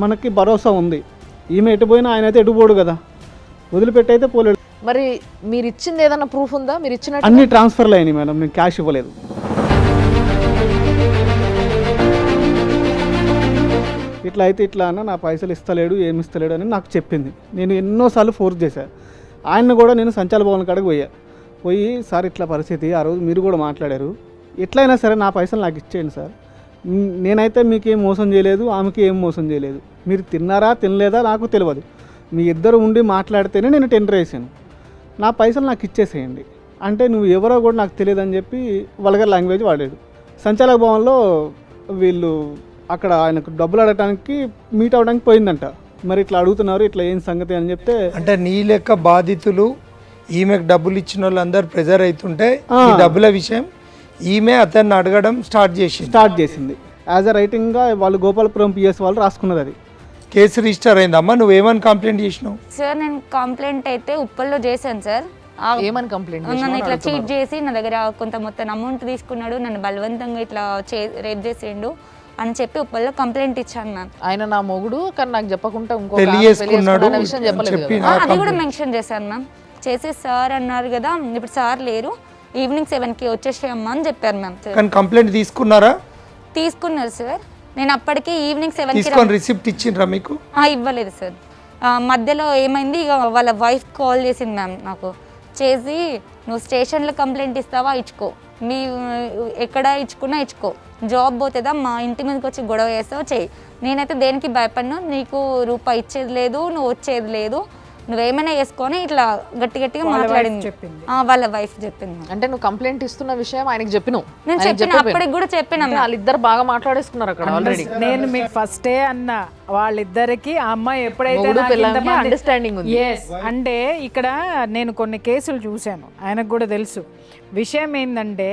మనకి భరోసా ఉంది. ఈమె ఎటు పోయినా ఆయన అయితే ఎటు పోడు కదా, వదిలిపెట్టి అయితే పోలేడు. మరి మీరు ఇచ్చింది ఏదైనా ప్రూఫ్ ఉందా? మీరు ఇచ్చినట్టు అన్ని ట్రాన్స్ఫర్లు అయినాయి మేడం, నేను క్యాష్ ఇవ్వలేదు. ఇట్లా అయితే ఇట్లా అన్న నా పైసలు ఇస్తలేడు, ఏమి ఇస్తలేడు అని నాకు చెప్పింది. నేను ఎన్నోసార్లు ఫోర్స్ చేశాను. ఆయన కూడా నేను సంచాల భవన్ కాడికి పోయి సార్ ఇట్లా పరిస్థితి, ఆ రోజు మీరు కూడా మాట్లాడారు, ఎట్లయినా సరే నా పైసలు నాకు ఇచ్చేయండి సార్, నేనైతే మీకు ఏం మోసం చేయలేదు, ఆమెకి ఏం మోసం చేయలేదు, మీరు తిన్నారా తినలేదా నాకు తెలియదు, మీ ఇద్దరు ఉండి మాట్లాడితేనే నేను టెండర్ వేసాను, నా పైసలు నాకు ఇచ్చేసేయండి అంటే, నువ్వు ఎవరో కూడా నాకు తెలియదు అని చెప్పి వల్గర్ లాంగ్వేజ్ వాడాడు. సంచాలక భవన్లో వీళ్ళు అక్కడ ఆయనకు డబ్బులు అడగడానికి మీట్ అవ్వడానికి పోయిందంట. మరి ఇట్లా అడుగుతున్నారు, ఇట్లా ఏం సంగతి అని చెప్తే, అంటే నీ లెక్క బాధితులు ఈమెకు డబ్బులు ఇచ్చిన వాళ్ళందరూ ప్రెజర్ అవుతుంటే ఈ డబ్బుల విషయం ఈమె అతన్ని అడగడం స్టార్ట్ చేసింది. యాజ్ అ రైటింగ్గా వాళ్ళు గోపాలపురం పిఎస్ వాళ్ళు రాసుకున్నది. అది కేసు రిజిస్టర్ అయిందమ్మా. నువ్వేమని కంప్లైంట్ చేసినావు? సార్ నేను కంప్లైంట్ అయితే ఉప్పల్లో చేశాను సార్. ఏమని కంప్లైంట్? నన్ను ఇట్లా చీట్ చేసి నా దగ్గర కొంత మొత్తం అమౌంట్ తీసుకున్నాడు, నన్ను బలవంతంగా ఇట్లా రేప్ చేసిండు అని చెప్పి ఉప్పల్లో కంప్లైంట్ ఇచ్చాను మ్యామ్. ఆయన నా మొగుడు కానీ నాకు చెప్పకుండా ఇంకో పెళ్లి చేసుకున్నాడు విషయం చెప్పలేదు. అది కూడా మెన్షన్ చేశాను మ్యామ్. చేసి సార్ అన్నారు కదా, ఇప్పుడు సార్ లేరు, ఈవినింగ్ 7కి వచ్చేసేయమ్మా అని చెప్పారు మ్యామ్. కానీ కంప్లైంట్ తీసుకున్నారా? తీసుకున్నారు సార్. నేను అప్పటికి ఈవినింగ్ 7కి తీసుకొని రిసిప్ట్ ఇచ్చిండ్రా మీకు? ఇవ్వలేదు సార్. మధ్యలో ఏమైంది, ఇక వాళ్ళ వైఫ్ కాల్ చేసింది మ్యామ్ నాకు, చేసి నువ్వు స్టేషన్లో కంప్లైంట్ ఇస్తావా, ఇచ్చుకో, మీ ఎక్కడ ఇచ్చుకున్నా ఇచ్చుకో, జాబ్ పోతుందా, మా ఇంటి మీదకి వచ్చి గొడవ చేస్తావు చేయి, నేనైతే దేనికి భయపడను, నీకు రూపాయి ఇచ్చేది లేదు, నువ్వు వచ్చేది లేదు, నువ్వేమైనా వేసుకొని ఇట్లా గట్టిగా మాట్లాడింది వాళ్ళ వైఫ్ చెప్పింది. అంటే నువ్వు కంప్లైంట్ ఇస్తున్న విషయం ఆయనకి చెప్పినావు? నేను చెప్పిన, అప్పటికి కూడా చెప్పిన. వాళ్ళిద్దరు బాగా మాట్లాడేసుకున్నారు అక్కడ ఆల్రెడీ. నేను మీకు ఫస్టే అన్నా, వాళ్ళిద్దరికి ఆ అమ్మాయి ఎప్పుడైతే అండర్స్టాండింగ్ ఉంది. అంటే ఇక్కడ నేను కొన్ని కేసులు చూశాను, ఆయనకు కూడా తెలుసు. విషయం ఏంటంటే,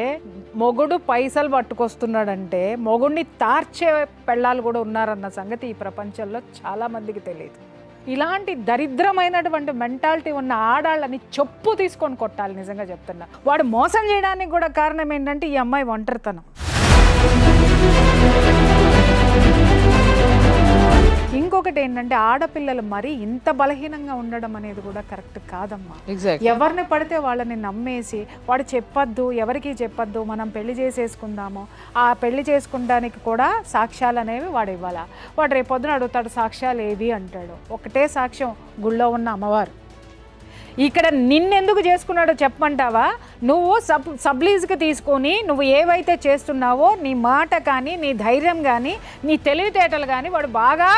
మొగుడు పైసలు పట్టుకొస్తున్నాడంటే మొగుడిని తార్చే పెళ్ళాలు కూడా ఉన్నారన్న సంగతి ఈ ప్రపంచంలో చాలా మందికి తెలియదు. ఇలాంటి దరిద్రమైనటువంటి మెంటాలిటీ ఉన్న ఆడాళ్ళని చెప్పు తీసుకొని కొట్టాలి. నిజంగా చెప్తున్నా, వాడు మోసం చేయడానికి కూడా కారణం ఏంటంటే ఈ అమ్మాయి ఒంటరితనం. ఇంకొకటి ఏంటంటే, ఆడపిల్లలు మరి ఇంత బలహీనంగా ఉండడం అనేది కూడా కరెక్ట్ కాదమ్మా. ఎవరిని పడితే వాళ్ళని నమ్మేసి వాడు చెప్పొద్దు, ఎవరికి చెప్పొద్దు, మనం పెళ్లి చేసేసుకుందాము, ఆ పెళ్లి చేసుకుంటానికి కూడా సాక్ష్యాలు అనేవి వాడు ఇవ్వాలా. వాడు రేపొద్దున అడుగుతాడు సాక్ష్యాలు ఏవి అంటాడు. ఒకటే సాక్ష్యం, గుళ్ళో ఉన్న అమ్మవారు. ఇక్కడ నిన్నెందుకు చేసుకున్నాడో చెప్పమంటావా? నువ్వు సబ్లీజ్కి తీసుకొని నువ్వు ఏవైతే చేస్తున్నావో నీ మాట కానీ, నీ ధైర్యం కానీ, నీ తెలివితేటలు కానీ వాడు బాగా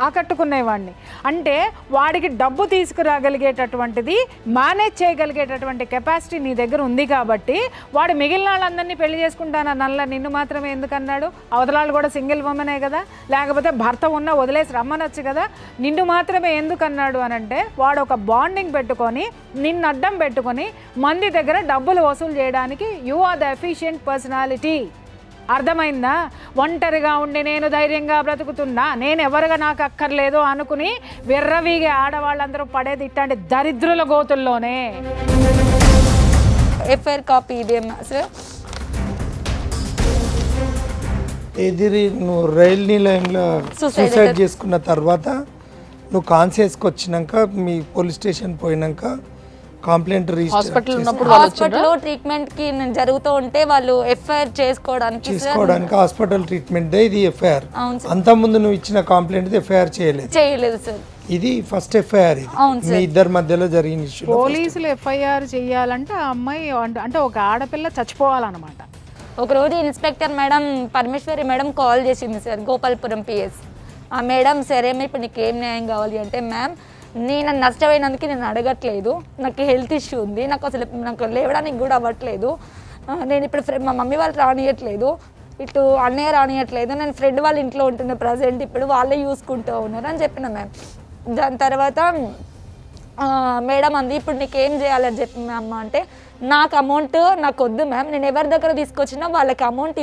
ఆకట్టుకునేవాడిని. అంటే వాడికి డబ్బు తీసుకురాగలిగేటటువంటిది, మేనేజ్ చేయగలిగేటటువంటి కెపాసిటీ నీ దగ్గర ఉంది కాబట్టి వాడు మిగిలిన వాళ్ళందరినీ పెళ్లి చేసుకుంటానన్నల్లా నిన్ను మాత్రమే ఎందుకన్నాడు? అవతలాళ్ళు కూడా సింగిల్ ఉమెనే కదా, లేకపోతే భర్త ఉన్నా వదిలేసి రమ్మనొచ్చు కదా, నిన్ను మాత్రమే ఎందుకన్నాడు అని అంటే వాడు ఒక బాండింగ్ పెట్టుకొని నిన్ను అడ్డం పెట్టుకొని మంది దగ్గర డబ్బులు వసూలు చేయడానికి you are the efficient personality. అర్థమైందా? ఒంటరిగా ఉండి నేను ధైర్యంగా బ్రతుకుతున్నా, నేను ఎవరుగా నాకు అక్కర్లేదు అనుకుని విర్రవీగే ఆడవాళ్ళందరూ పడేది ఇట్లాంటి దరిద్రుల గోతుల్లోనే. ఎఫ్ఐఆర్ కాపీ ఇదేమా సార్? ఎదిరి నువ్వు రైల్ నిలయంలో సూసైడ్ చేసుకున్న తర్వాత నువ్వు కాన్షియస్కి వచ్చినాక మీ పోలీస్ స్టేషన్ పోయినాక కంప్లైంట్ హాస్పిటల్ ఉన్నప్పుడు హాస్పిటల్లో ట్రీట్మెంట్ కి నేను జరుగుతూ ఉంటే వాళ్ళు ఎఫ్ఐఆర్ చేసుకోవడానికి హాస్పిటల్ ట్రీట్మెంట్ ఇది ఎఫ్ఐఆర్. అవును సార్. అంత ముందు నువ్వు ఇచ్చిన కంప్లైంట్ ఎఫ్ఐఆర్ చేయలేదు సార్. ఇది ఫస్ట్ ఎఫ్ఐఆర్. ఇది మీ ఇద్దరి మధ్యలో జరిగిన ఇష్యూ. పోలీసులు ఎఫ్ఐఆర్ చేయాలంటే ఆ అమ్మాయి అంటే ఒక ఆడపిల్ల చచ్చిపోవాలన్నమాట. ఒకరోజు inspector madam Parameswari madam call చేసింది సార్, గోపాల్పురం పిఎస్. ఆ మేడం సరే ఇప్పుడు నీకు ఏం న్యాయం కావాలి అంటే, మ్యామ్ నేను నష్టపోయినందుకు నేను అడగట్లేదు, నాకు హెల్త్ ఇష్యూ ఉంది, నాకు లేవడానికి కూడా అవ్వట్లేదు, నేను ఇప్పుడు మా మమ్మీ వాళ్ళు రానియట్లేదు, ఇటు అన్నయ్య రానియట్లేదు, నేను ఫ్రెండ్ వాళ్ళ ఇంట్లో ఉంటున్నా ప్రజెంట్, ఇప్పుడు వాళ్ళే చూసుకుంటూ ఉన్నారు అని చెప్పిన మ్యామ్. దాని తర్వాత మేడం అంది ఇప్పుడు నీకు ఏం చేయాలని చెప్పి మ్యామ్ అంటే, నాకు అమౌంట్ నాకు వద్దు మ్యామ్, నేను ఎవరి దగ్గర తీసుకొచ్చినా వాళ్ళకి అమౌంట్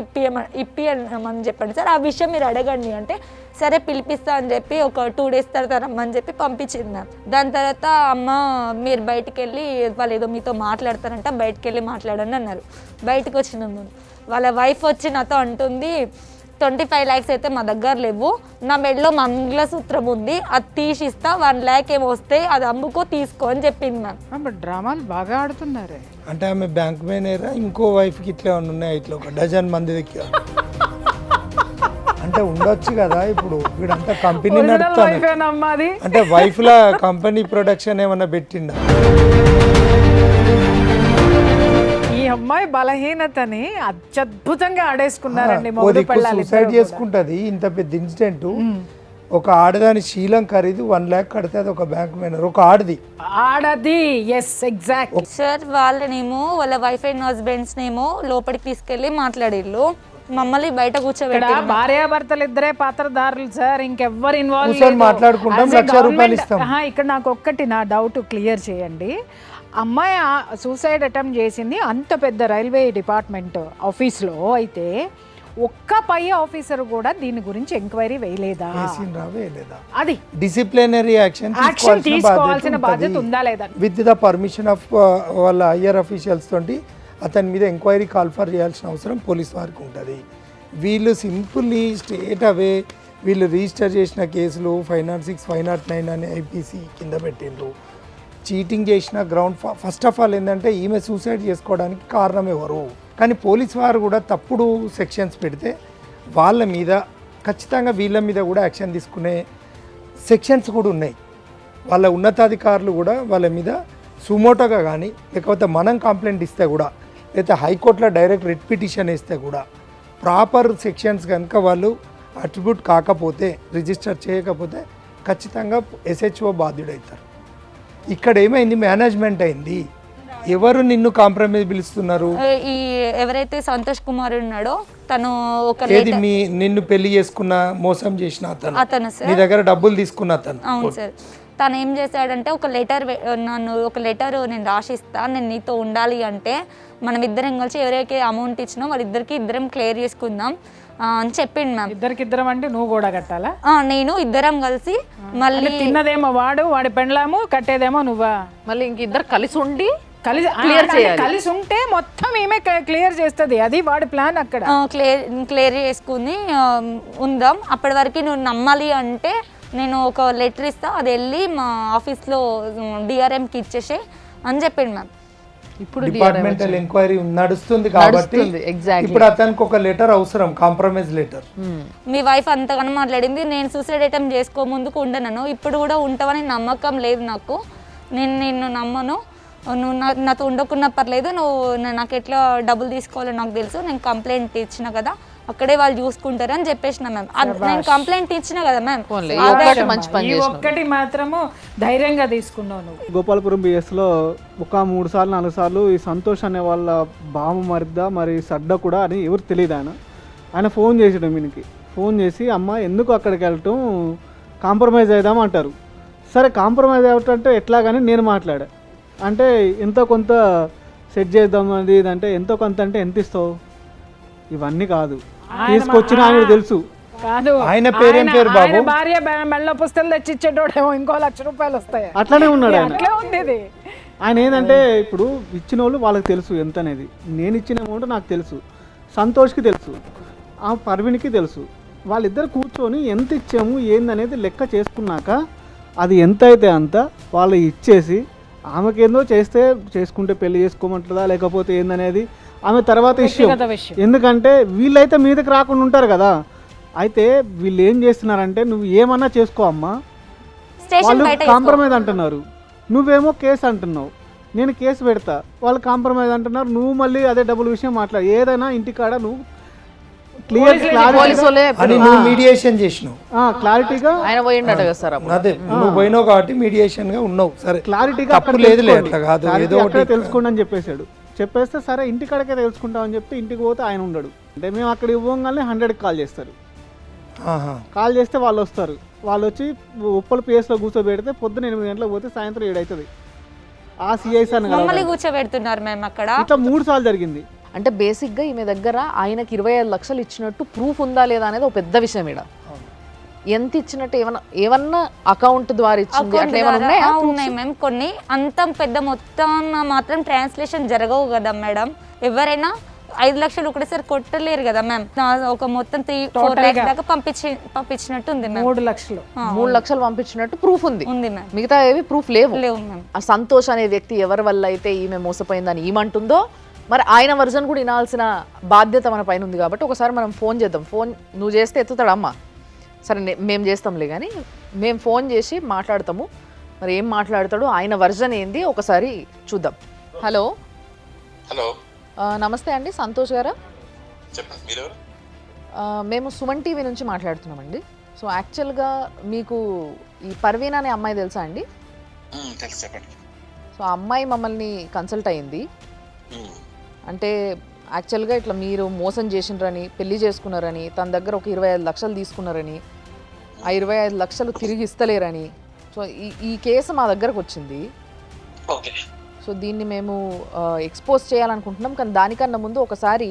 ఇప్పియమని చెప్పండి సార్, ఆ విషయం మీరు అడగండి అంటే సరే పిలిపిస్తా అని చెప్పి ఒక 2 days తర్వాత రమ్మని చెప్పి పంపించింది మ్యామ్. దాని తర్వాత అమ్మ మీరు బయటికి వెళ్ళి వాళ్ళు ఏదో మీతో మాట్లాడతారంట, బయటికి వెళ్ళి మాట్లాడండి అన్నారు. బయటకు వచ్చినాము, వాళ్ళ వైఫ్ వచ్చి నాతో అంటుంది 25 lakhs అయితే మా దగ్గర లేవు, నా మెడలో మంగళసూత్రం ఉంది, అది తీసిస్తా, 1 lakh ఏమో వస్తే అది అమ్ముకో తీసుకో అని చెప్పింది మ్యామ్. డ్రామాలు బాగా ఆడుతున్నారే. అంటే ఆమె బ్యాంక్ మేనేజర్, ఇంకో వైఫ్కి ఇట్లా ఉన్నాయి, ఇట్లా ఒక డజన్ మంది దగ్గర అంటే ఉండొచ్చు కదా. ఇప్పుడు వీడంతా కంపెనీ నడుపుతాను అంటే వైఫ్ లా కంపెనీ ప్రొడక్షన్ ఏమన్నా పెట్టిండా? ఈ అమ్మాయి బలహీనతని అత్యద్భుతంగా ఆడేసుకున్నారండి. సూసైడ్ చేసుకుంటది. ఇంత పెద్ద ఇన్సిడెంట్, ఒక ఆడదాని శీలం ఖరీదు 1 lakh కడితే అది ఒక బ్యాంక్ మేనేజర్, ఒక ఆడది. Yes exact sir. వాళ్ళనేమో వాళ్ళ వైఫ్ అండ్ హస్బెండ్స్ నేమో లోపలికి తీసుకెళ్లి మాట్లాడిళ్ళు, మమ్మల్ని బయట కూర్చోబెట్టి. భార్యాభర్తలు ఇద్దరే పాత్రధారులు సార్, ఇంకెవ్వరు ఇన్వాల్వ్ మాట్లాడుకుంటాం, 1 lakh రూపాయలు ఇస్తాం. ఇక్కడ నాకు ఒక్కటి నా డౌట్ క్లియర్ చేయండి. అమ్మాయి సూసైడ్ అటెంప్ట్ చేసింది అంత పెద్ద రైల్వే డిపార్ట్మెంట్ ఆఫీస్లో, అయితే ఒక్క పై ఆఫీసర్ కూడా దీని గురించి ఎంక్వైరీ వేయలేదా? అది డిసిప్లినరీ యాక్షన్ తీసుకోవాల్సిన బాధ్యత ఉందా లేదా? విత్ ద పర్మిషన్ ఆఫ్ వాళ్ళ హయ్యర్ అఫీషియల్స్ తోటి అతని మీద ఎంక్వైరీ కాల్ ఫర్ చేయాల్సిన అవసరం పోలీస్ వారికి ఉంటుంది. వీళ్ళు సింపుల్లీ స్ట్రేట్ అవే వీళ్ళు రిజిస్టర్ చేసిన కేసులు 506, 509 అని ఐపీసీ కింద పెట్టిండ్రు. చీటింగ్ చేసిన గ్రౌండ్ ఫస్ట్ ఆఫ్ ఆల్ ఏంటంటే ఈమె సూసైడ్ చేసుకోవడానికి కారణం ఎవరు? కానీ పోలీస్ వారు కూడా తప్పుడు సెక్షన్స్ పెడితే వాళ్ళ మీద ఖచ్చితంగా వీళ్ళ మీద కూడా యాక్షన్ తీసుకునే సెక్షన్స్ కూడా ఉన్నాయి. వాళ్ళ ఉన్నతాధికారులు కూడా వాళ్ళ మీద సుమోటోగా కానీ, లేకపోతే మనం కంప్లైంట్ ఇస్తే కూడా, లేకపోతే హైకోర్టులో డైరెక్ట్ రిట్ పిటిషన్ వేస్తే కూడా ప్రాపర్ సెక్షన్స్ కనుక వాళ్ళు అట్రిబ్యూట్ కాకపోతే, రిజిస్టర్ చేయకపోతే ఖచ్చితంగా ఎస్హెచ్ఓ బాధ్యుడవుతారు. ఇక్కడ ఏమైంది? మేనేజ్మెంట్ అయింది. ఎవరు నిన్ను కాంప్రమైజ్ పిలుస్తున్నారు? ఈ ఎవరైతే సంతోష్ కుమార్ ఉన్నాడో తను ఒక నిన్ను పెళ్లి చేసుకున్న మోసం చేసిన అతను నీ దగ్గర డబ్బులు తీసుకున్న అతను. అవును సార్. తను ఏం చేశాడంటే ఒక లెటర్ నేను రాసిస్తా, నేను నీతో ఉండాలి అంటే మనం ఇద్దరం కలిసి ఎవరైతే అమౌంట్ ఇచ్చినా వాళ్ళిద్దరికి ఇద్దరం క్లియర్ చేసుకుందాం అని చెప్పిండు మ్యామ్. ఇద్దరికిద్దరం అంటే నువ్వు కూడా కట్టాలా? నేను ఇద్దరం కలిసి మళ్ళీ తిన్నదేమో వాడి పెండ్లాము, కట్టేదేమో నువ్వా? మళ్ళీ ఇంక ఇద్దరు కలిసి ఉండి కలిసి ఉంటే మొత్తం ఏమే క్లియర్ చేస్తుంది. అది వాడి ప్లాన్. అక్కడ క్లియర్ చేసుకుని ఉందాం. అప్పటి వరకు నువ్వు నమ్మాలి అంటే నేను ఒక లెటర్ ఇస్తా, అది వెళ్ళి మా ఆఫీస్లో డిఆర్ఎంకి ఇచ్చేసే అని చెప్పిండు మ్యామ్. ఇప్పుడు డిపార్ట్మెంటల్ ఎంక్వైరీ నడుస్తుంది కాబట్టి ఇప్పుడు అతనికి ఒక లెటర్ అవసరం, కాంప్రమైజ్ లెటర్. మీ వైఫ్ అంతగానో మాట్లాడింది, నేను సూసైడ్ అటెంప్ట్ చేసుకో ముందుకు ఉండను, ఇప్పుడు కూడా ఉంటావని నమ్మకం లేదు నాకు, నేను నిన్ను నమ్మను, నువ్వు నాతో ఉండకున్నా పర్లేదు, నువ్వు నాకు ఎట్లా డబ్బులు తీసుకోవాలో నాకు తెలుసు, నేను కంప్లైంట్ ఇచ్చిన కదా, అక్కడే వాళ్ళు చూసుకుంటారు అని చెప్పేసిన మ్యామ్. నేను కంప్లైంట్ ఇచ్చిన కదా మ్యామ్. పోన్లే, ఈ ఒక్కటి మంచి పని ఈ చేసినావు. ఒక్కటి మాత్రము ధైర్యంగా తీసుకున్నావు నువ్వు. గోపాలపురం బిఎస్లో ఒక 3 సార్లు 4 సార్లు ఈ సంతోష్ అనే వాళ్ళ బాము మరిద్దా మరి సడ్డ కూడా అని ఎవరు తెలియదు. ఆయన ఫోన్ చేసాడు వీనికి. ఫోన్ చేసి అమ్మ ఎందుకు అక్కడికి వెళ్ళటం, కాంప్రమైజ్ అవుదాం అంటారు. సరే కాంప్రమైజ్ అవ్వటంటే ఎట్లా కానీ నేను మాట్లాడా. అంటే ఎంతో కొంత సెట్ చేద్దాం అది ఇదంటే ఎంతో కొంత అంటే ఎంత ఇస్తావు, ఇవన్నీ కాదు తీసుకొచ్చిన ఆయన తెలుసు. కాదు ఆయన పేరేం పేరు బాబు? ఆయన భార్య మెల్ల పుస్తకాలు తెచ్చి ఇచ్చేటోడేమో ఇంకో ₹1,00,000 వస్తాయి. అట్లానే ఉన్నాడు ఆయన. అట్లే ఉండేది. ఆయన ఏంటంటే ఇప్పుడు ఇచ్చిన వాళ్ళు వాళ్ళకి తెలుసు ఎంత అనేది. నేను ఇచ్చిన అమౌంట్ నాకు తెలుసు, సంతోష్కి తెలుసు, ఆ పర్వీన్కి తెలుసు. వాళ్ళిద్దరు కూర్చొని ఎంత ఇచ్చాము ఏందనేది లెక్క చేసుకున్నాక అది ఎంత అయితే అంత వాళ్ళు ఇచ్చేసి ఆమెకేందో చేస్తే చేసుకుంటే పెళ్లి చేసుకోమంటుందా లేకపోతే ఏందనేది ఆమె తర్వాత విషయం. ఎందుకంటే వీళ్ళైతే మీదకి రాకుండా ఉంటారు కదా. అయితే వీళ్ళు ఏం చేస్తున్నారంటే నువ్వు ఏమన్నా చేసుకో అమ్మా, వాళ్ళు కాంప్రమైజ్ అంటున్నారు, నువ్వేమో కేసు అంటున్నావు, నేను కేసు పెడతా, వాళ్ళు కాంప్రమైజ్ అంటున్నారు, నువ్వు మళ్ళీ అదే డబ్బుల విషయం మాట్లాడు. ఏదైనా ఇంటికాడ నువ్వు అని నువ్వు మీడియేషన్ చేసినావు, క్లారిటీగా ఆయన పోయిండట కదా సార్ అప్పుడు. అదే నువ్వు పోయినావు కాబట్టి మీడియేషన్ గా ఉన్నావు. సరే క్లారిటీగా తప్పు లేదులే, అట్లా కాదు, ఏదో ఒకటి తెలుసుకోండి అని చెప్పేశాడు. చెప్పేస్తే సరే ఇంటికాడకే తెలుసుకుంటామని చెప్తే ఇంటికి పోతే ఆయన ఉండడు. అంటే మేము అక్కడ ఇవ్వగానే 100కి కాల్ చేస్తారు. కాల్ చేస్తే వాళ్ళు వస్తారు. వాళ్ళు వచ్చి ఉప్పల పిఎస్లో కూర్చోబెడితే పొద్దున 8 గంటలకు పోతే సాయంత్రం 7 అవుతుంది. ఆ సిఐస్ అని మమ్మల్ని కూర్చోబెడుతున్నారు మేము అక్కడ. ఇట్లా 3 సార్లు జరిగింది. అంటే బేసిక్గా ఈమె దగ్గర ఆయనకి 25 లక్షలు ఇచ్చినట్టు ప్రూఫ్ ఉందా లేదా అనేది ఒక పెద్ద విషయం. ఇక్కడ ఎంత ఇచ్చినట్టు ఏమన్నా అకౌంట్ ద్వారా ఇచ్చింది అట్లా ఏమైనా ఉన్నాయా? ఉన్నాయి మేము కొన్ని. అంత పెద్ద మొత్తం మాత్రం ట్రాన్స్లేషన్ జరగవు కదా మేడం. ఎవరైనా 5 లక్షలు ఒకటేసారి కొట్టలేరు కదా మ్యామ్. ఒక మొత్తం 3-4 lakhs దాకా పంపించినట్టు ఉంది మ్యామ్. 3 లక్షలు 3 లక్షలు పంపించినట్టు ప్రూఫ్ ఉంది మ్యామ్. మిగతా ఏవి ప్రూఫ్ లేవు మ్యామ్. ఆ సంతోష్ అనే వ్యక్తి ఎవరి వల్ల అయితే ఈమె మోసపోయిందని ఏమంటుందో మరి ఆయన వర్జన్ కూడా వినాల్సిన బాధ్యత మన పైన ఉంది. కాబట్టి ఒకసారి మనం ఫోన్ చేద్దాం. ఫోన్ నువ్వు చేస్తే ఎత్తుతాడు అమ్మ. సరే మేము చేస్తాంలే కానీ మేము ఫోన్ చేసి మాట్లాడతాము. మరి ఏం మాట్లాడతాడు, ఆయన వర్జన్ ఏంది ఒకసారి చూద్దాం. హలో హలో నమస్తే అండి, సంతోష్ గారా? చెప్పండి, మీరు మేము సుమన్ టీవీ నుంచి మాట్లాడుతున్నామండి. సో యాక్చువల్గా మీకు ఈ పర్వీన్ అనే అమ్మాయి తెలుసా అండి? తెలుసు, చెప్పండి. సో ఆ అమ్మాయి మమ్మల్ని కన్సల్ట్ అయ్యింది. అంటే యాక్చువల్గా ఇట్లా మీరు మోసం చేసినారని, పెళ్లి చేసుకున్నారని, తన దగ్గర ఒక 25 లక్షలు తీసుకున్నారని, ఆ 25 లక్షలు తిరిగి ఇస్తలేరని. సో ఈ కేసు మా దగ్గరకు వచ్చింది. ఓకే. సో దీన్ని మేము ఎక్స్పోజ్ చేయాలనుకుంటున్నాం. కానీ దానికన్నా ముందు ఒకసారి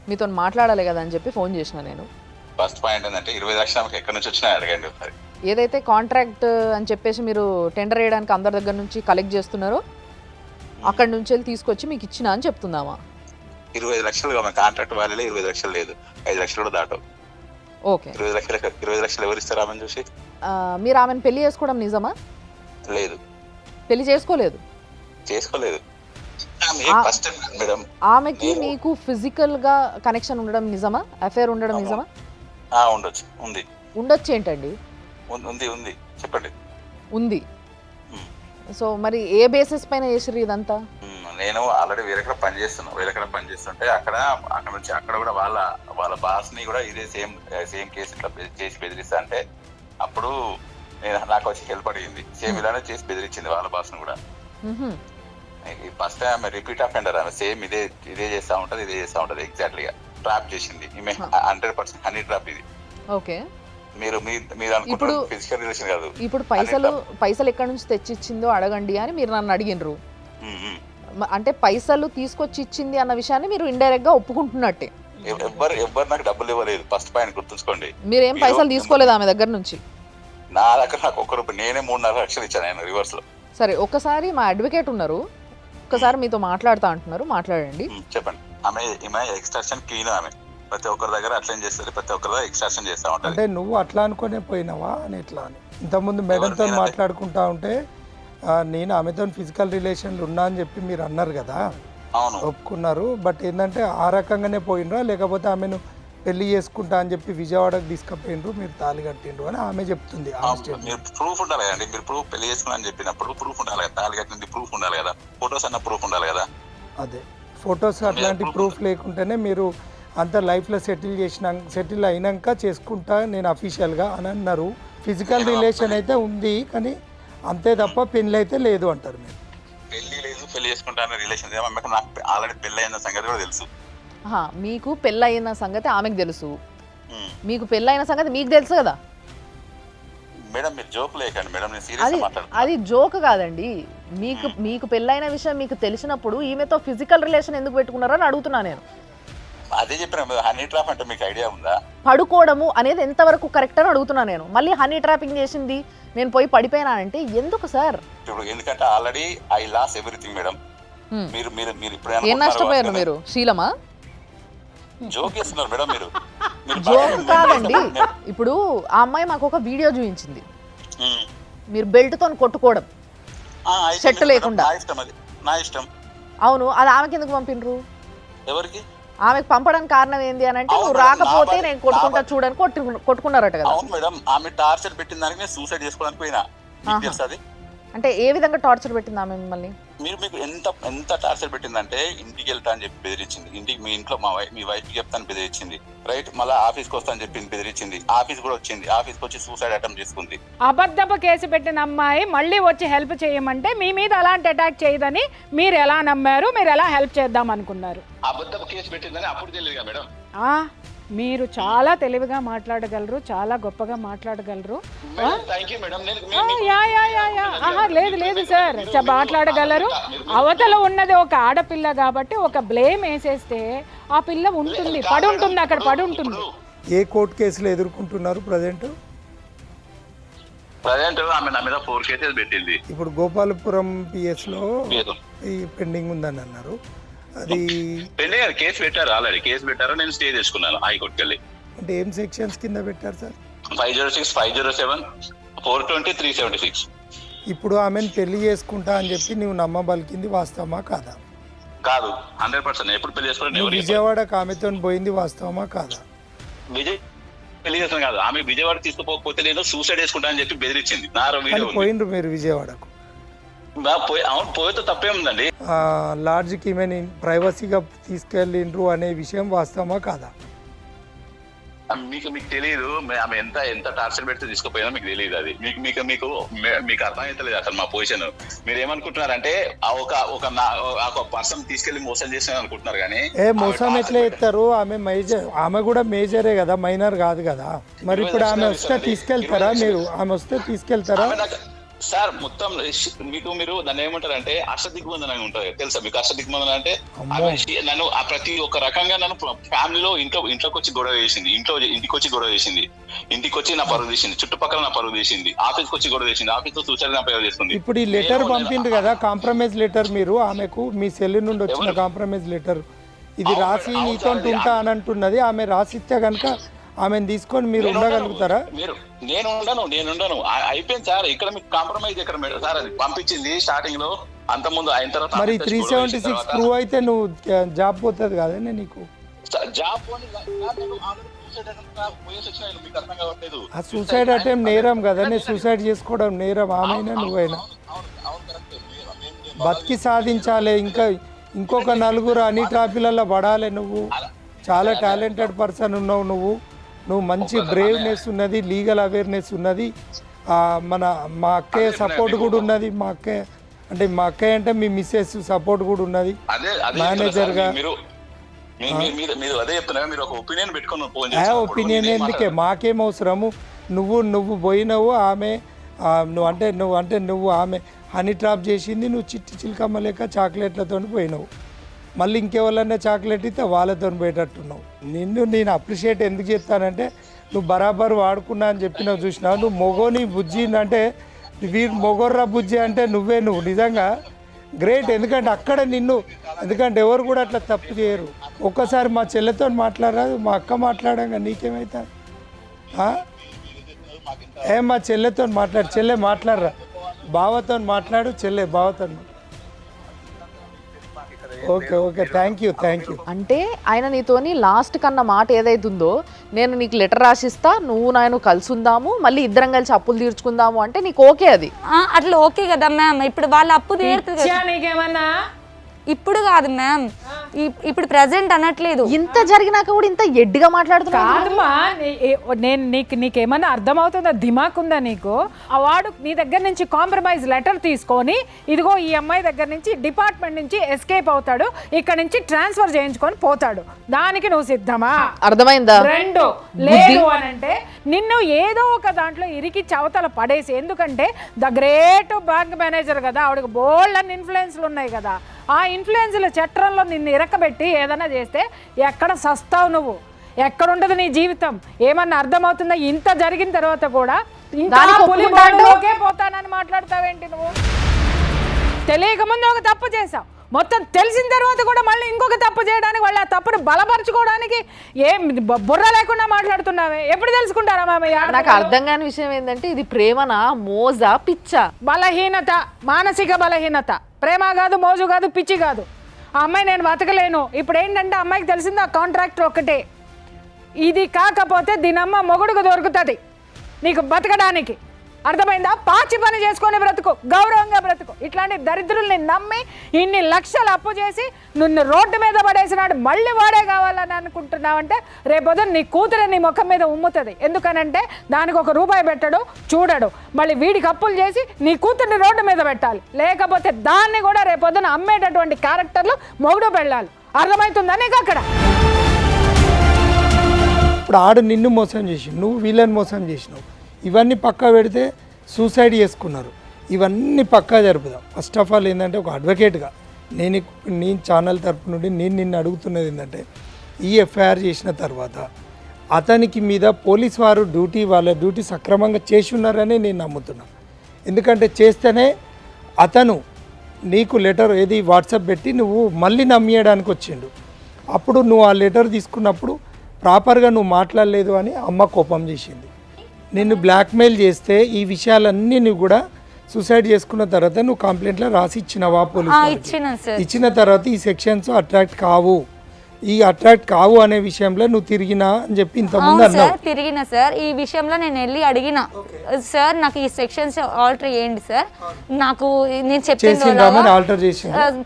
మీతో మాట్లాడాలి కదా అని చెప్పి ఫోన్ చేసిన నేను. ఫస్ట్ పాయింట్ ఏంటంటే 20 లక్షలు ఆమెకి ఎక్కడి నుంచి వచ్చినా అడగండి ఒకసారి. ఏదైతే కాంట్రాక్ట్ అని చెప్పేసి మీరు టెండర్ వేయడానికి అందరి దగ్గర నుంచి కలెక్ట్ చేస్తున్నారో అక్కడి నుంచి వెళ్ళి తీసుకొచ్చి మీకు ఇచ్చినా అని చెప్తుందామా? 25 లక్షలు కాంట్రాక్ట్ వాల్యూలే 25 లక్షలు లేదు, 5 లక్షలు కూడా దాటవు. ఓకే. 20 లక్షలు ఎవరు ఇస్తారు ఆమెను చూసి? మీరు ఆమెను పెళ్లి చేసుకోవడం నిజమా? లేదు, పెళ్లి చేసుకోలేదు. మేడం ఆమెకి మీకు ఫిజికల్ గా కనెక్షన్ ఉండడం నిజమా? అఫేర్ ఉండడం నిజమా? ఉండొచ్చు, ఉంది. ఉండొచ్చు ఏంటండి? ఉంది చెప్పండి. ఉంది. సో మరి ఏ బేసిస్ పైన చేసిర్రు ఇదంతా? నేను ఆల్రెడీ వేరే పనిచేస్తుంటే అక్కడ నుంచి అక్కడ కూడా వాళ్ళ బాస్ ని కూడా ఇదే సేమ్ కేసు ఇట్లా చేసి బెదిరిస్తా అంటే అప్పుడు నాకు వచ్చి హెల్ప్ అడిగింది. సేమ్ ఇలానే చేసి బెదిరించింది వాళ్ళ బాస్ ని కూడా. ఫస్ట్ టైం ఆమె రిపీట్ అఫెండర్. ఆమె సేమ్ ఇదే చేస్తా ఉంటది ఎగ్జాక్ట్లీగా. ట్రాప్ చేసింది ఈమె 100% హనీ ట్రాప్ ఇది. ఓకే. మీరు అనుకుంటారు ఫిజికల్ రిలేషన్ కాదు. ఇప్పుడు పైసలు ఎక్కడి నుంచి తెచ్చిచ్చిందో అడగండి అని మీరు నన్ను అడిగినరు. అంటే పైసలు తీసుకొచ్చి ఇచ్చింది అన్న విషయాన్ని మీరు ఇండైరెక్ట్ గా ఒప్పుకుంటున్నట్టే. ఎవ్వరు నాకు డబ్బులు ఇవ్వలేదు. ఫస్ట్ పాయింట్ గుర్తుంచుకోండి. మీరేం పైసలు తీసుకోలేదు ఆమె దగ్గర నుంచి? నా దగ్గర నాకు ఒక్క రూపాయి, నేనే 3.5 లక్షలు ఇచ్చాను ఆయన రివర్స్ లో. సరే, ఒక్కసారి మా అడ్వకేట్ ఉన్నారు, ఒక్కసారి మీతో మాట్లాడుతా అంటున్నారు, మాట్లాడండి. చెప్పండి. ఈమె ఎక్స్ట్రాక్షన్ క్వీన్. ఆమె ప్రతి ఒక్కరి దగ్గర అట్లా చేస్తారు, ప్రతి ఒక్కరి దగ్గర ఎక్స్ట్రాక్షన్ చేస్తా ఉంటారు. అంటే నువ్వు అట్లా అనుకునే పోయినావా అని ఎట్లా అని ఇంతకుముందు మేడంతో మాట్లాడుకుంటా ఉంటే నేను ఆమెతో ఫిజికల్ రిలేషన్లు ఉన్నా అని చెప్పి మీరు అన్నారు కదా, ఒప్పుకున్నారు. బట్ ఏంటంటే ఆ రకంగానే పోయినరా లేకపోతే ఆమెను పెళ్లి చేసుకుంటా అని చెప్పి విజయవాడకు తీసుకుపోయినరు, మీరు తాళి కట్టిండ్రు అని ఆమె చెప్తుంది. ప్రూఫ్ ఉండాలి కదండి. మీరు ప్రూఫ్ పెళ్లి చేసుకున్నా అని చెప్పినప్పుడు ప్రూఫ్ ఉండాలి కదా. తాళి కట్టింది ప్రూఫ్ ఉండాలి కదా. ఫొటోస్ అన్న ప్రూఫ్ ఉండాలి కదా. అదే ఫొటోస్ అట్లాంటి ప్రూఫ్ లేకుంటేనే మీరు అంత లైఫ్లో సెటిల్ అయినాక చేసుకుంటా నేను అఫీషియల్గా అని అన్నారు. ఫిజికల్ రిలేషన్ అయితే ఉంది కానీ అంతే తప్ప పెళ్ళి అయితే లేదు అంటారు మీరు. పెళ్లి లేదు, పెళ్లి చేసుకుంటాను రిలేషన్ నాకు ఆల్రెడీ పెళ్లి అయిన సంగతి కూడా తెలుసు. మీకు పెళ్ళయిన సంగతి ఆమెకు తెలుసు, మీకు పెళ్ళైన సంగతి మీకు తెలుసు కదా మేడం. మీరు జోక్ లేకండి మేడం, నేను సీరియస్ మాట్లాడుతున్నాను. అది జోక్ కాదండి. మీకు పెళ్ళైన విషయం మీకు తెలిసినప్పుడు ఈమెతో ఫిజికల్ రిలేషన్ ఎందుకు పెట్టుకున్నారని అడుగుతున్నా నేను. అదే చెప్పిన హనీ ట్రాప్ అంటే మీకు ఐడియా ఉందా? పడుకోవడము అనేది ఎంతవరకు కరెక్ట్ అని అడుగుతున్నా నేను. మళ్ళీ హనీ ట్రాపింగ్ చేసింది నేను పోయి పడిపోయినానంటే ఎందుకు సార్? ఇప్పుడు ఎందుకంటే already I lost everything madam. మీరు మీరు మీరు ఇప్పుడు ఏం నష్టపోయారు మీరు? శీలమా? జోక్ చేస్తున్నారు మేడం మీరు. జోక్ కాదండి. ఇప్పుడు ఆ అమ్మాయి మాకు ఒక వీడియో చూపించింది, మీరు బెల్ట్ తో కొట్టుకోవడం సెట్ లేకుండా. నా ఇష్టం. అవును, అది ఆమెకి ఎందుకు పంపినరు? ఎవరికి? ఆమెకు పంపడానికి కారణం ఏంది అని అంటే నువ్వు రాకపోతే నేను కొట్టుకుంటా చూడని కొట్టుకున్నారట కదా. అవును మేడం, ఆమె టార్చర్ పెట్టిన దానికి నేను సూసైడ్ చేసుకోవడానికి పోయినా. అంటే ఏ విధంగా టార్చర్ పెట్టింది ఆమె మిమ్మల్ని? మీకు ఎంత టార్చర్ పెట్టిందంటే ఇంటికి వెళ్తా అని చెప్పి బెదిరించింది. ఇంటికి మీ ఇంట్లో మీ వైఫ్ చెప్తాను బెదిరించింది, రైట్. మళ్ళీ ఆఫీస్కి వస్తా అని చెప్పింది, బెదిరించింది. ఆఫీస్ కూడా వచ్చింది, ఆఫీస్కి వచ్చి సూసైడ్ అటెంప్ట్ చేసుకుంది. అబద్ధపు కేసు పెట్టిన అమ్మాయి మళ్ళీ వచ్చి హెల్ప్ చేయమంటే మీ మీద అలాంటి అటాక్ చేయదని మీరు ఎలా నమ్మారు? మీరు ఎలా హెల్ప్ చేద్దాం అనుకున్నారు? అబద్ధపు కేసు పెట్టిందని అప్పుడు తెలియదుగా మేడం. మీరు చాలా తెలివిగా మాట్లాడగలరు, చాలా గొప్పగా మాట్లాడగలరు. లేదు సార్, మాట్లాడగలరు. అవతల ఉన్నది ఒక ఆడపిల్ల కాబట్టి ఒక బ్లేమ్ వేసేస్తే ఆ పిల్ల ఉంటుంది, పడి ఉంటుంది, అక్కడ పడి ఉంటుంది. ఏ కోర్టు కేసులు ఎదుర్కొంటున్నారు ప్రజెంట్? ఆమె నా మీద 4 కేసెస్ పెట్టింది. ఇప్పుడు గోపాలపురం పిఎస్లో ఈ పెండింగ్ ఉందని అన్నారు. అది పెండింగ్ కేసు పెట్టారు, ఆల్రెడీ కేసు పెట్టారు. నేను స్టే చేసుకున్నాను హైకోర్టుకి వెళ్ళి. అంటే ఏం సెక్షన్స్ కింద పెట్టారు సార్? 506, 507, 420, 376. ఇప్పుడు ఆమెను పెళ్లి చేసుకుంటా అని చెప్పి నువ్వు నమ్మబలికింది వాస్తవమా కాదా? కాదు, 100%. ఎప్పుడు పెళ్లి చేసుకోవాలి? విజయవాడకు ఆమెతో పోయింది వాస్తవమా కాదా? విజయ్ పెళ్లి చేస్తాను కాదు, ఆమె విజయవాడ తీసుకుపోకపోతే నేను సూసైడ్ చేసుకుంటా అని చెప్పి బెదిరించింది. పోయిండ్రు మీరు విజయవాడకు? అవును, పోయితే తప్పేముందండి. లాడ్జ్కి ఈమెని ప్రైవసీగా తీసుకెళ్ళిండ్రు అనే విషయం వాస్తవమా కాదా? మీకు తెలియదు ఆమె ఎంత టార్చర్ పెడితే తీసుకుపోయినా మీకు తెలియదు. అది మీకు అర్థమైతలేదు అసలు మా పొజిషన్. మీరు ఏమనుకుంటున్నారంటే ఒక పర్సన్ తీసుకెళ్లి మోసం చేసిన అనుకుంటున్నారు కానీ మోసం ఎట్లా చేస్తారు? ఆమె కూడా మేజరే కదా, మైనర్ కాదు కదా. మరి ఇప్పుడు ఆమె వస్తే తీసుకెళ్తారా మీరు? ఆమె వస్తే తీసుకెళ్తారా? సార్ మొత్తం మీరు దాన్ని ఏమంటారంటే అష్టదిగ్బంధన అని ఉంటుంది తెలుసా మీకు? అష్టదిగ్బంధన అంటే నన్ను ప్రతి ఒక్క రకంగా నన్ను ఫ్యామిలీలో ఇంట్లోకి వచ్చి గొడవ చేసింది, ఇంటికి వచ్చి గొడవ చేసింది, ఇంటికి వచ్చి నా పరువు తీసింది, చుట్టుపక్కల నా పరువు తీసింది, ఆఫీస్కి వచ్చి గొడవ చేసింది, ఆఫీస్ లో సూసైడ్ నా పరువు చేస్తుంది. ఇప్పుడు ఈ లెటర్ పంపిండ్రు కదా, కాంప్రమైజ్ లెటర్, మీరు ఆమెకు మీ సెల్ నుండి వచ్చిన కాంప్రమైజ్ లెటర్ ఇది రాసి నీతో ఉంటా అని అంటున్నది. ఆమె రాసిస్తే కనుక ఆమెను తీసుకొని మీరు ఉండగలుగుతారా? నేను ఉండను. అయిపోయింది సార్. ఇక్కడ మీకు కాంప్రమైజ్ ఎక్కడ సార్? అది పంపించింది స్టార్టింగ్ లో, అంత ముందు అయిన తర్వాత. మరి 376 ప్రూవ్ అయితే నువ్వు జాబ్ పోతుంది కదా నీకు? జాబ్ ఆ సూసైడ్ అటెంప్ట్ నేరం కదా, నేను సూసైడ్ చేసుకోవడం నేరం. ఆమెనా నువ్వైనా బతికి సాధించాలి. ఇంకొక నలుగురు అన్ని ట్రాఫీలలో పడాలి. నువ్వు చాలా టాలెంటెడ్ పర్సన్ ఉన్నావు. నువ్వు మంచి బ్రేవ్నెస్ ఉన్నది, లీగల్ అవేర్నెస్ ఉన్నది. మా అక్కయ్య సపోర్ట్ కూడా ఉన్నది. మా అక్కయ్య అంటే మీ మిస్సెస్ సపోర్ట్ కూడా ఉన్నది మేనేజర్ గా. ఒపీనియన్ ఎందుకే? మాకేం అవసరము? నువ్వు పోయినావు, ఆమె నువ్వు ఆమె హనీ ట్రాప్ చేసింది, నువ్వు చిట్టి చిలకమ్మ లేక చాక్లెట్లతో పోయినావు. మళ్ళీ ఇంకెవరన్నా చాక్లెట్ ఇస్తే వాళ్ళతో పోయేటట్టున్నావు. నేను అప్రిషియేట్ ఎందుకు చేస్తానంటే నువ్వు బరాబర్ వాడుకున్నా అని చెప్పినావు, చూసినావు. నువ్వు మొగోని బుజ్జి అంటే వీరు మొగోర్రా బుజ్జి అంటే నువ్వు నిజంగా గ్రేట్. ఎందుకంటే అక్కడ ఎందుకంటే ఎవరు కూడా అట్లా తప్పు చేయరు. ఒక్కసారి మా చెల్లెతో మాట్లాడరాదు? మా అక్క మాట్లాడంగా నీకేమైతా? మా చెల్లెతో మాట్లాడు. చెల్లె మాట్లాడరా, బావతో మాట్లాడు. చెల్లె బావతో. Okay thank you. అంటే ఆయన నీతోని లాస్ట్ కన్నా మాట ఏదైతుందో, నేను నీకు లెటర్ రాసిస్తా, నువ్వు నేను కలిసి ఉందాము, మళ్ళీ ఇద్దరం కలిసి అప్పులు తీర్చుకుందాము అంటే నీకు ఓకే? అది అట్లా ఓకే కదా మ్యామ్. ఇప్పుడు వాళ్ళ అప్పు తీరుతుంది. నీకేమన్నా ఇప్పుడు కాదు మ్యామ్, ఇప్పుడు ప్రెసెంట్ అనట్లేదు. ఇంత జరిగినాక కూడా ఇంత ఎడ్డిగా మాట్లాడుతున్నా. కాదమ్మా, నేను నీకేమన్నా అర్థమవుతుందా, దిమాక్ ఉందా నీకు? ఆ వాడు నీ దగ్గర నుంచి కాంప్రమైజ్ లెటర్ తీసుకొని ఇదిగో ఈ అమ్మాయి దగ్గర నుంచి డిపార్ట్మెంట్ నుంచి ఎస్కేప్ అవుతాడు, ఇక్కడ నుంచి ట్రాన్స్ఫర్ చేయించుకొని పోతాడు, దానికి నువ్వు సిద్ధమా? అర్థమైందా? రెండు లేదు అని అంటే నిన్ను ఏదో ఒక దాంట్లో ఇరికి చవతల పడేసి, ఎందుకంటే ద గ్రేట్ బ్యాంక్ మేనేజర్ కదా, ఆవిడకి బోల్డ్ అన్ని ఇన్ఫ్లుయెన్స్లు ఉన్నాయి కదా, ఆ ఇన్ఫ్లుయెన్స్ల చట్రంలో నిన్ను ఇరకబెట్టి ఏదైనా చేస్తే ఎక్కడ సస్తావు నువ్వు, ఎక్కడుండదు నీ జీవితం? ఏమన్నా అర్థమవుతుందా? ఇంత జరిగిన తర్వాత కూడా ఇంకా పులికే పోతానని మాట్లాడతావేంటి నువ్వు? తెలియక ముందు ఒక తప్పు చేసావు, మొత్తం తెలిసిన తర్వాత కూడా మళ్ళీ ఇంకొక తప్పు చేయడానికి, వాళ్ళు ఆ తప్పును బలపరచుకోవడానికి ఏం బుర్ర లేకుండా మాట్లాడుతున్నావే? ఎప్పుడు తెలుసుకుంటారా మామయ్య? నాకు అర్థం కాని విషయం ఏంటంటే ఇది ప్రేమనా, మోజా, పిచ్చా? బలహీనత, మానసిక బలహీనత. ప్రేమ కాదు, మోజు కాదు, పిచ్చి కాదు. ఆ అమ్మాయి నేను బతకలేను. ఇప్పుడు ఏంటంటే అమ్మాయికి తెలిసింది ఆ కాంట్రాక్టర్ ఒకటే, ఇది కాకపోతే దీనమ్మ మొగుడుకు దొరుకుతుంది నీకు బతకడానికి. అర్థమైందా? పాచి పని చేసుకొని బ్రతుకు, గౌరవంగా బ్రతుకు. ఇట్లాంటి దరిద్రుల్ని నమ్మి ఇన్ని లక్షలు అప్పు చేసి నిన్ను రోడ్డు మీద పడేసినాడు, మళ్ళీ వాడే కావాలని అనుకుంటున్నావంటే రేపొద్దున నీ కూతురు నీ ముఖం మీద ఉమ్ముతుంది. ఎందుకనంటే దానికి ₹1 పెట్టడు, చూడడు. మళ్ళీ వీడికి అప్పులు చేసి నీ కూతుర్ని రోడ్డు మీద పెట్టాలి, లేకపోతే దాన్ని కూడా రేపొద్దున అమ్మేటటువంటి క్యారెక్టర్లు మొగుడు పెళ్ళాలి. అర్థమవుతుందా నీకు? అక్కడ ఇప్పుడు ఆడు నిన్ను మోసం చేసి, నువ్వు వీళ్ళని మోసం చేసినావు. ఇవన్నీ పక్కా పెడితే సూసైడ్ చేసుకున్నారు. ఇవన్నీ పక్కా జరుపుదాం. ఫస్ట్ ఆఫ్ ఆల్ ఏంటంటే ఒక అడ్వకేట్గా నేను ఛానల్ తరపు నుండి నేను నిన్ను అడుగుతున్నది ఏంటంటే, ఈ ఎఫ్ఐఆర్ చేసిన తర్వాత అతనికి మీద పోలీస్ వారు వాళ్ళ డ్యూటీ సక్రమంగా చేసి ఉన్నారని నేను నమ్ముతున్నాను. ఎందుకంటే చేస్తేనే అతను నీకు లెటర్ ఏది వాట్సాప్ పెట్టి నువ్వు మళ్ళీ నమ్మేయడానికి వచ్చిండు. అప్పుడు నువ్వు ఆ లెటర్ తీసుకున్నప్పుడు ప్రాపర్గా నువ్వు మాట్లాడలేదు అని అమ్మ కోపం చేసింది. నిన్ను బ్లాక్మెయిల్ చేస్తే ఈ విషయాలన్నీ నువ్వు కూడా సూసైడ్ చేసుకున్న తర్వాత నువ్వు కంప్లైంట్లో రాసి ఇచ్చినవా పోలీసు? ఇచ్చిన తర్వాత ఈ సెక్షన్స్ అట్రాక్ట్ కావు అనే విషయంలో నువ్వు తిరిగినా అని చెప్పి ఇంతకుముందు అన్నావు. తిరిగినా సార్, ఈ విషయంలో నేను వెళ్ళి అడిగిన సార్, నాకు ఈ సెక్షన్స్ ఆల్టర్ చేయండి సార్, నాకు నేను చెప్పింది ఆల్టర్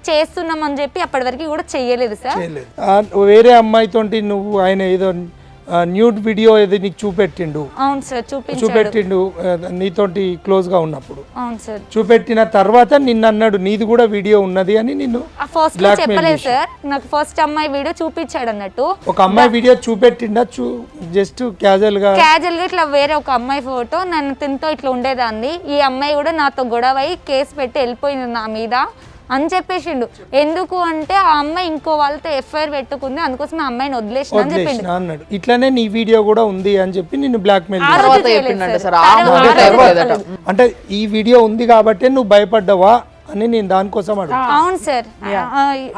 చేస్తున్నామని చెప్పి అప్పటి వరకు కూడా చెయ్యలేదు సార్. వేరే అమ్మాయితోటి నువ్వు ఆయన ఏదో న్యూడ్ వీడియో ఏదో నీకు చూపెట్టిండు. అవును సార్, చూపెట్టిండు నీతోటి క్లోజ్ గా ఉన్నప్పుడు. అవును సార్. చూపెట్టిన తర్వాత నిన్ను అన్నాడు నీది కూడా వీడియో ఉన్నది అని నిన్ను ఫస్ట్ చెప్పలేదు సార్. నాకు ఫస్ట్ అమ్మాయి వీడియో చూపించాడు అన్నట్టు. ఒక అమ్మాయి వీడియో చూపెట్టిండా? జస్ట్ క్యాజువల్ గా ఇట్లా వేరే ఒక అమ్మాయి ఫోటో, నన్ను తింతో ఇట్లా ఉండేదాన్ని, ఈ అమ్మాయి కూడా నాతో గొడవ అయి కేసు పెట్టి వెళ్ళిపోయింది నా మీద అని చెప్పేసిండు. ఎందుకు అంటే ఆ అమ్మాయి ఇంకో వాళ్ళతో ఎఫ్ఐఆర్ పెట్టుకుంది, అందుకోసం ఆ అమ్మాయిని వదిలేసిన అని చెప్పిండు అన్నాడు. ఇట్లానే నీ వీడియో కూడా ఉంది అని చెప్పి నిన్ను బ్లాక్ మెయిల్ అంటే ఈ వీడియో ఉంది కాబట్టి నువ్వు భయపడ్డావా అని నేను దానికోసం అడుగు. అవును సార్,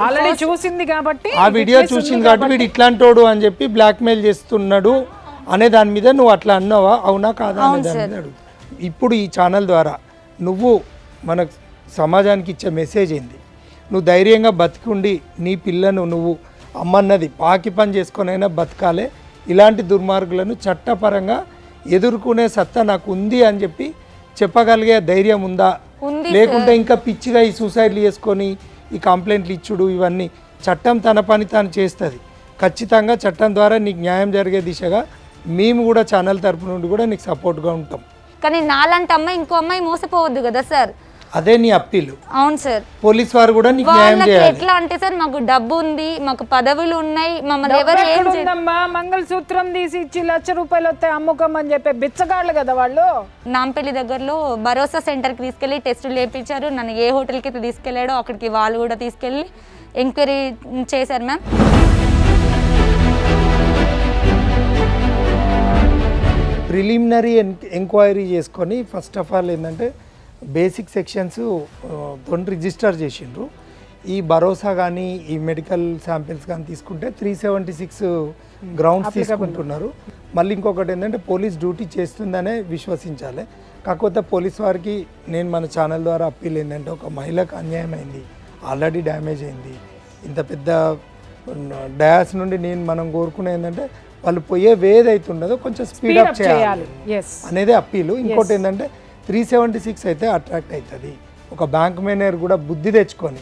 ఆల్రెడీ చూసింది కాబట్టి, ఆ వీడియో చూసింది కాబట్టి వీడు ఇట్లాంటోడు అని చెప్పి బ్లాక్ మెయిల్ చేస్తున్నాడు అనే దాని మీద నువ్వు అట్లా అన్నావా, అవునా కాదా అనే దాని మీద అడుగు. ఇప్పుడు ఈ ఛానల్ ద్వారా నువ్వు మన సమాజానికి ఇచ్చే మెసేజ్ ఏంది? నువ్వు ధైర్యంగా బతికుండి నీ పిల్లను నువ్వు అమ్మన్నది పాకి పని చేసుకొనైనా బతకాలే. ఇలాంటి దుర్మార్గులను చట్టపరంగా ఎదుర్కొనే సత్తా నాకు ఉంది అని చెప్పి చెప్పగలిగే ధైర్యం ఉందా? లేకుంటే ఇంకా పిచ్చిగా ఈ సూసైడ్లు చేసుకొని ఈ కంప్లైంట్లు ఇచ్చుడు ఇవన్నీ చట్టం తన పని తాను చేస్తుంది. ఖచ్చితంగా చట్టం ద్వారా నీకు న్యాయం జరిగే దిశగా మేము కూడా ఛానల్ తరపు నుండి కూడా నీకు సపోర్ట్గా ఉంటాం. కానీ నాలాంటి అమ్మాయి ఇంకో అమ్మాయి మోసపోవద్దు కదా సార్. అదే నీ అప్పీలు. అవును సార్. పోలీస్ వారు కూడా నీకు న్యాయం చేయాలి. ఎట్లా అంటే సార్, మాకు డబ్బు ఉంది, మాకు పదవులు ఉన్నాయి, మమ్మల్ని ఎవరు ఏం చేద్దమ్మా, మంగళసూత్రం తీసి ఇచ్చి ₹1,00,000 వస్తాయి అమ్ముకోమని చెప్పే బిచ్చగాళ్ళు కదా వాళ్ళు. నాంపల్లి దగ్గరలో భరోసా సెంటర్కి తీసుకెళ్ళి టెస్టులు చేయించారు. నన్ను ఏ హోటల్కి తీసుకెళ్ళాడో అక్కడికి వాళ్ళు కూడా తీసుకెళ్ళి ఎంక్వైరీ చేశారు మ్యామ్. ప్రిలిమినరీ ఎంక్వైరీ చేసుకొని ఫస్ట్ ఆఫ్ ఆల్ ఏంటంటే బేసిక్ సెక్షన్స్ తోటి రిజిస్టర్ చేసిండ్రు. ఈ భరోసా కానీ ఈ మెడికల్ శాంపిల్స్ కానీ తీసుకుంటే 376 గ్రౌండ్స్ తీసుకుంటున్నారు. మళ్ళీ ఇంకొకటి ఏంటంటే పోలీస్ డ్యూటీ చేస్తుందనే విశ్వసించాలి. కాకపోతే పోలీస్ వారికి నేను మన ఛానల్ ద్వారా అప్పీల్ ఏంటంటే, ఒక మహిళకు అన్యాయం అయింది, ఆల్రెడీ డ్యామేజ్ అయింది, ఇంత పెద్ద డయాస్ నుండి మనం కోరుకునేది ఏంటంటే వాళ్ళు పోయే వేది అవుతుండదో కొంచెం స్పీడప్ చేయాలి అనేది అప్పీలు. ఇంకోటి ఏంటంటే 376 అయితే అట్రాక్ట్ అవుతుంది. ఒక బ్యాంక్ మేనేజర్ కూడా బుద్ధి తెచ్చుకొని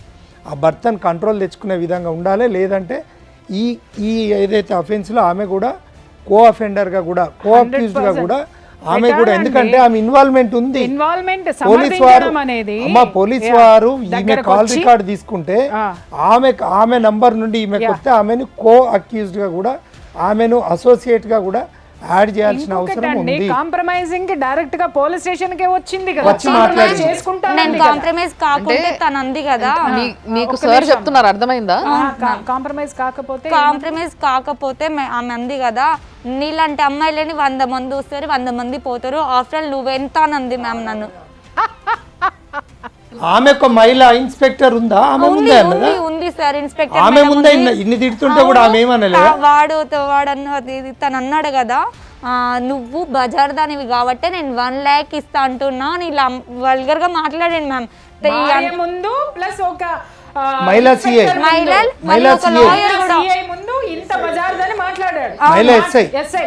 ఆ భర్తను కంట్రోల్ తెచ్చుకునే విధంగా ఉండాలి. లేదంటే ఈ ఈ ఏదైతే అఫెన్స్లో ఆమె కూడా కో అఫెండర్గా కూడా కో అక్యూజ్డ్గా కూడా ఆమె కూడా, ఎందుకంటే ఆమె ఇన్వాల్వ్మెంట్ ఉంది. పోలీస్ వారు పోలీస్ వారు ఈమె కాల్ రికార్డ్ తీసుకుంటే ఆమె నంబర్ నుండి ఈమెకు వస్తే ఆమెను కో అక్యూజ్డ్ గా కూడా ఆమెను అసోసియేట్ గా కూడా యాడ్ చేయాల్సిన అవసరం ఉంది. కాంప్రమైజింగ్ కి డైరెక్ట్ గా పోలీస్ స్టేషన్ కే వచ్చింది కదా, వచ్చి మాట్లాడింది. నేను కాంప్రమైజ్ కాకుంటే తను అంది కదా. మీకు సార్ చెప్తున్నారు, అర్థమైందా? కాంప్రమైజ్ కాకపోతే ఆమె అంది కదా, నీలాంటి అమ్మాయిలని 100 మంది వస్తారు, 100 మంది పోతారు, ఆఫ్టర్ ఆల్ నువ్వెంత అని అంది మ్యామ్ నన్ను. ఆమె ఒక మహిళా ఇన్స్పెక్టర్ ఉందా? ఆమె ముందే అన్నదా? ఉంది సార్ ఇన్స్పెక్టర్. ఆమె ముందే ఇన్ని తిడుతుంటే కూడా ఆమె ఏమనలేదా? వాడు తను అన్నాడు కదా, నువ్వు బజార్ దానివి కాబట్టి నేను 1 lakh ఇస్తా అంటున్నా అని ఇలా వల్గర్ గా మాట్లాడాను మ్యామ్. ముందు ప్లస్ ఒక మహిళా సిఐ ముందు ఇంత బజార్ అని మాట్లాడాడు. మహిళా ఎస్ఐ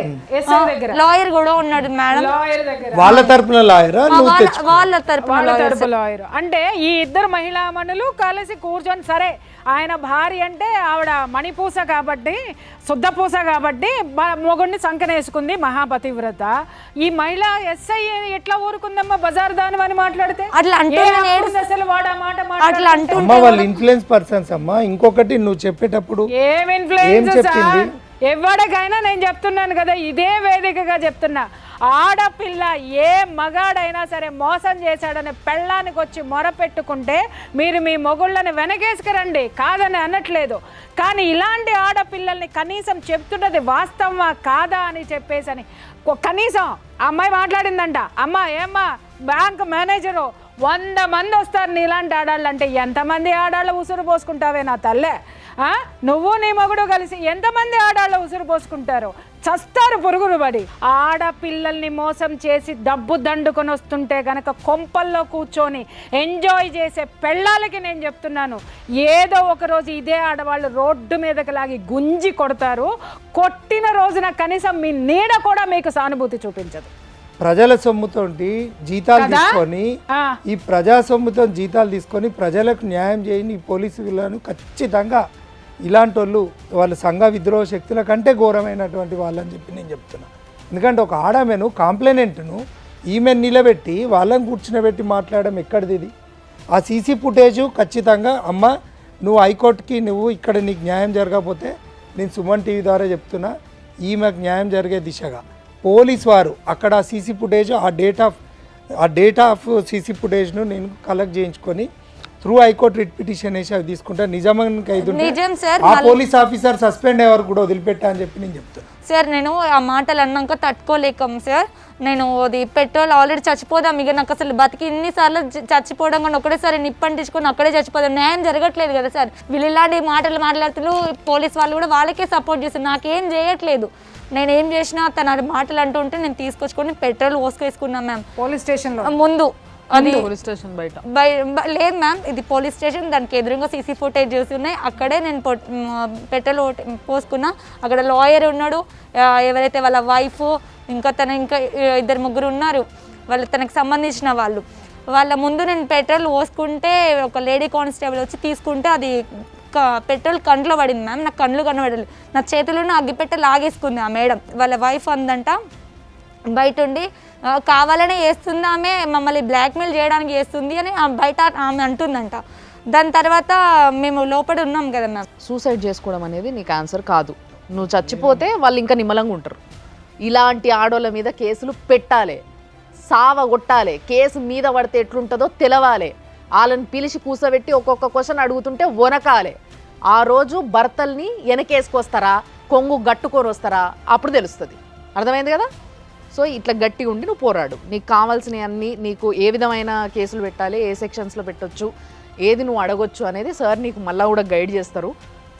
లాయర్ కూడా ఉన్నాడు మేడం. వాళ్ళ తరపున లాయరా? వాళ్ళ తరపున లాయర్. అంటే ఈ ఇద్దరు మహిళామణులు కలిసి కూర్చొని, సరే ఆయన భార్య అంటే ఆవిడ మణిపూస కాబట్టి, శుద్ధపూస కాబట్టి మొగుడిని సంకనేసుకుంది, మహాపతివ్రత. ఈ మహిళా ఎస్ఐ ఎట్లా ఊరుకుందమ్మా బజార్ దాని అని మాట్లాడితే? అట్లా అసలు వాడు ఆ మాట వాళ్ళు ఇన్ఫ్లుయెన్స్ పర్సన్స్ అమ్మా. ఇంకొకటి నువ్వు చెప్పేటప్పుడు ఏం ఇన్ఫ్లుయెన్స్ ఎవరికైనా నేను చెప్తున్నాను కదా, ఇదే వేదికగా చెప్తున్నా, ఆడపిల్ల ఏ మగాడైనా సరే మోసం చేశాడని పెళ్ళానికి వచ్చి మొరపెట్టుకుంటే మీరు మీ మొగుళ్ళని వెనకేసుకురండి, కాదని అనట్లేదు. కానీ ఇలాంటి ఆడపిల్లల్ని కనీసం చెప్తున్నది వాస్తవమా కాదా అని చెప్పేసి కనీసం అమ్మాయి మాట్లాడిందంట, అమ్మ ఏమ్మా బ్యాంక్ మేనేజరు 100 మంది వస్తారు నీలాంటి ఆడాళ్ళు అంటే ఎంతమంది ఆడాళ్ళు ఉసురు పోసుకుంటావే నా తల్లే? నువ్వు నీ మగుడు కలిసి ఎంతమంది ఆడాళ్ళు ఉసురు పోసుకుంటారు? చస్తారు పురుగులు పడి. ఆడపిల్లల్ని మోసం చేసి డబ్బు దండుకొని వస్తుంటే గనక కొంపల్లో కూర్చొని ఎంజాయ్ చేసే పెళ్ళాలకి నేను చెప్తున్నాను, ఏదో ఒక రోజు ఇదే ఆడవాళ్ళు రోడ్డు మీదకి లాగి గుంజి కొడతారు. కొట్టిన రోజున కనీసం మీ నీడ కూడా మీకు సానుభూతి చూపించదు. ప్రజల సొమ్ముతో జీతాలు తీసుకొని, ఈ ప్రజా సొమ్ముతో జీతాలు తీసుకొని ప్రజలకు న్యాయం చేయని ఈ పోలీసులను ఖచ్చితంగా ఇలాంటి వాళ్ళు వాళ్ళ సంఘ విద్రోహ శక్తుల కంటే ఘోరమైనటువంటి వాళ్ళని చెప్పి నేను చెప్తున్నా. ఎందుకంటే ఒక ఆడమెను కాంప్లైనెంట్ను ఈమెను నిలబెట్టి వాళ్ళని కూర్చునబెట్టి మాట్లాడడం ఎక్కడిది? ఇది ఆ సీసీ ఫుటేజు ఖచ్చితంగా అమ్మ నువ్వు హైకోర్టుకి నువ్వు ఇక్కడ నీకు న్యాయం జరగకపోతే నేను సుమన్ టీవీ ద్వారా చెప్తున్నా, ఈమెకు న్యాయం జరిగే దిశగా పోలీస్ వారు అక్కడ సీసీ ఫుటేజ్ ఆ డేటా ఆఫ్ సీసీ ఫుటేజ్ను నేను కలెక్ట్ చేయించుకొని త్రూ హైకోర్టు రిట్ పిటిషన్ వేసి అవి తీసుకుంటా. నిజామానికి అయితే ఆ పోలీస్ ఆఫీసర్ సస్పెండ్ అయ్యే వరకు కూడా వదిలిపెట్టా అని చెప్పి నేను చెప్తాను. సార్ నేను ఆ మాటలు అన్నాక తట్టుకోలేకం సార్, నేను అది పెట్రోల్ ఆల్రెడీ చచ్చిపోదాం, ఇక నాకు అసలు బతికి ఇన్నిసార్లు చచ్చిపోవడం కానీ ఒకటేసారి నిప్పంటించుకొని అక్కడే చచ్చిపోదాం, న్యాయం జరగట్లేదు కదా సార్. వీళ్ళు ఇలాంటి మాటలు మాట్లాడుతూ పోలీస్ వాళ్ళు కూడా వాళ్ళకే సపోర్ట్ చేస్తారు, నాకేం చేయట్లేదు. నేను ఏం చేసినా తన మాటలు అంటుంటే నేను తీసుకొచ్చుకొని పెట్రోల్ పోసుకేసుకున్నాం మ్యామ్ పోలీస్ స్టేషన్ ముందు. అది పోలీస్ స్టేషన్ బయట లేదు మ్యామ్, ఇది పోలీస్ స్టేషన్, దానికి ఎదురుగా సీసీ ఫుటేజ్ చూసి ఉన్నాయి. అక్కడే నేను పెట్రోల్ పోసుకున్నా. అక్కడ లాయర్ ఉన్నాడు, ఎవరైతే వాళ్ళ వైఫ్ ఇంకా ఇంకా 2-3 ఉన్నారు, వాళ్ళు తనకు సంబంధించిన వాళ్ళు. వాళ్ళ ముందు నేను పెట్రోల్ పోసుకుంటే ఒక లేడీ కానిస్టేబుల్ వచ్చి తీసుకుంటే అది పెట్రోల్ కంట్లో పడింది మ్యామ్. నాకు కండ్లు కనబడలేదు, నా చేతిలోనే అగ్గిపెట్టె లాగేసుకుంది ఆ మేడం. వాళ్ళ వైఫ్ అందంట బయట ఉండి కావాలనే వేస్తుంది, ఆమె మమ్మల్ని బ్లాక్మెయిల్ చేయడానికి వేస్తుంది అని బయట ఆమె అంటుందంట. దాని తర్వాత మేము లోపల ఉన్నాం కదా మ్యామ్. సూసైడ్ చేసుకోవడం అనేది నీకు ఆన్సర్ కాదు. నువ్వు చచ్చిపోతే వాళ్ళు ఇంకా నిమ్మలంగా ఉంటారు. ఇలాంటి ఆడోళ్ళ మీద కేసులు పెట్టాలి, సావగొట్టాలి, కేసు మీద పడితే ఎట్లుంటుందో తెలవాలి. వాళ్ళని పిలిచి కూసబెట్టి ఒక్కొక్క క్వశ్చన్ అడుగుతుంటే వనకాలి. ఆ రోజు భర్తల్ని వెనకేసుకొస్తారా, కొంగు గట్టుకొని వస్తారా, అప్పుడు తెలుస్తుంది. అర్థమైంది కదా? సో ఇట్లా గట్టిగా ఉండి నువ్వు పోరాడు. నీకు కావాల్సినవన్నీ, నీకు ఏ విధమైన కేసులు పెట్టాలి, ఏ సెక్షన్స్లో పెట్టొచ్చు, ఏది నువ్వు అడగొచ్చు అనేది సార్ నీకు మళ్ళీ కూడా గైడ్ చేస్తారు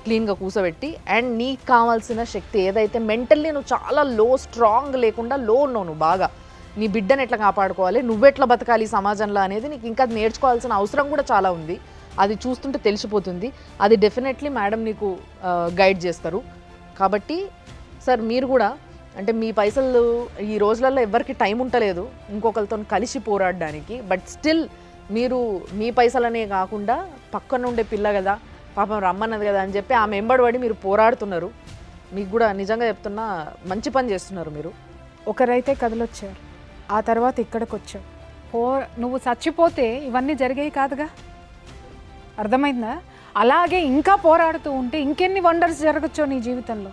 క్లీన్గా కూసబెట్టి. అండ్ నీకు కావాల్సిన శక్తి ఏదైతే మెంటల్లీ నువ్వు చాలా స్ట్రాంగ్ లేకుండా ఉన్నావు, నువ్వు బాగా నీ బిడ్డను ఎట్లా కాపాడుకోవాలి, నువ్వెట్లా బతకాలి సమాజంలో అనేది నీకు ఇంకా నేర్చుకోవాల్సిన అవసరం కూడా చాలా ఉంది. అది చూస్తుంటే తెలిసిపోతుంది. అది డెఫినెట్లీ మేడం నీకు గైడ్ చేస్తారు. కాబట్టి సార్ మీరు కూడా అంటే మీ పైసలు ఈ రోజులలో ఎవరికి టైం ఉండలేదు ఇంకొకరితో కలిసి పోరాడడానికి, బట్ స్టిల్ మీరు మీ పైసలనే కాకుండా పక్కన ఉండే పిల్ల కదా పాపం రమ్మన్నది కదా అని చెప్పి ఆమె ఎంబడి మీరు పోరాడుతున్నారు. మీకు కూడా నిజంగా చెప్తున్నా మంచి పని చేస్తున్నారు మీరు. ఒకరైతే కదలొచ్చారు, ఆ తర్వాత ఇక్కడికి వచ్చావు. నువ్వు చచ్చిపోతే ఇవన్నీ జరిగేవి కాదుగా, అర్థమైందా? అలాగే ఇంకా పోరాడుతూ ఉంటే ఇంకెన్ని వండర్స్ జరగచ్చో నీ జీవితంలో.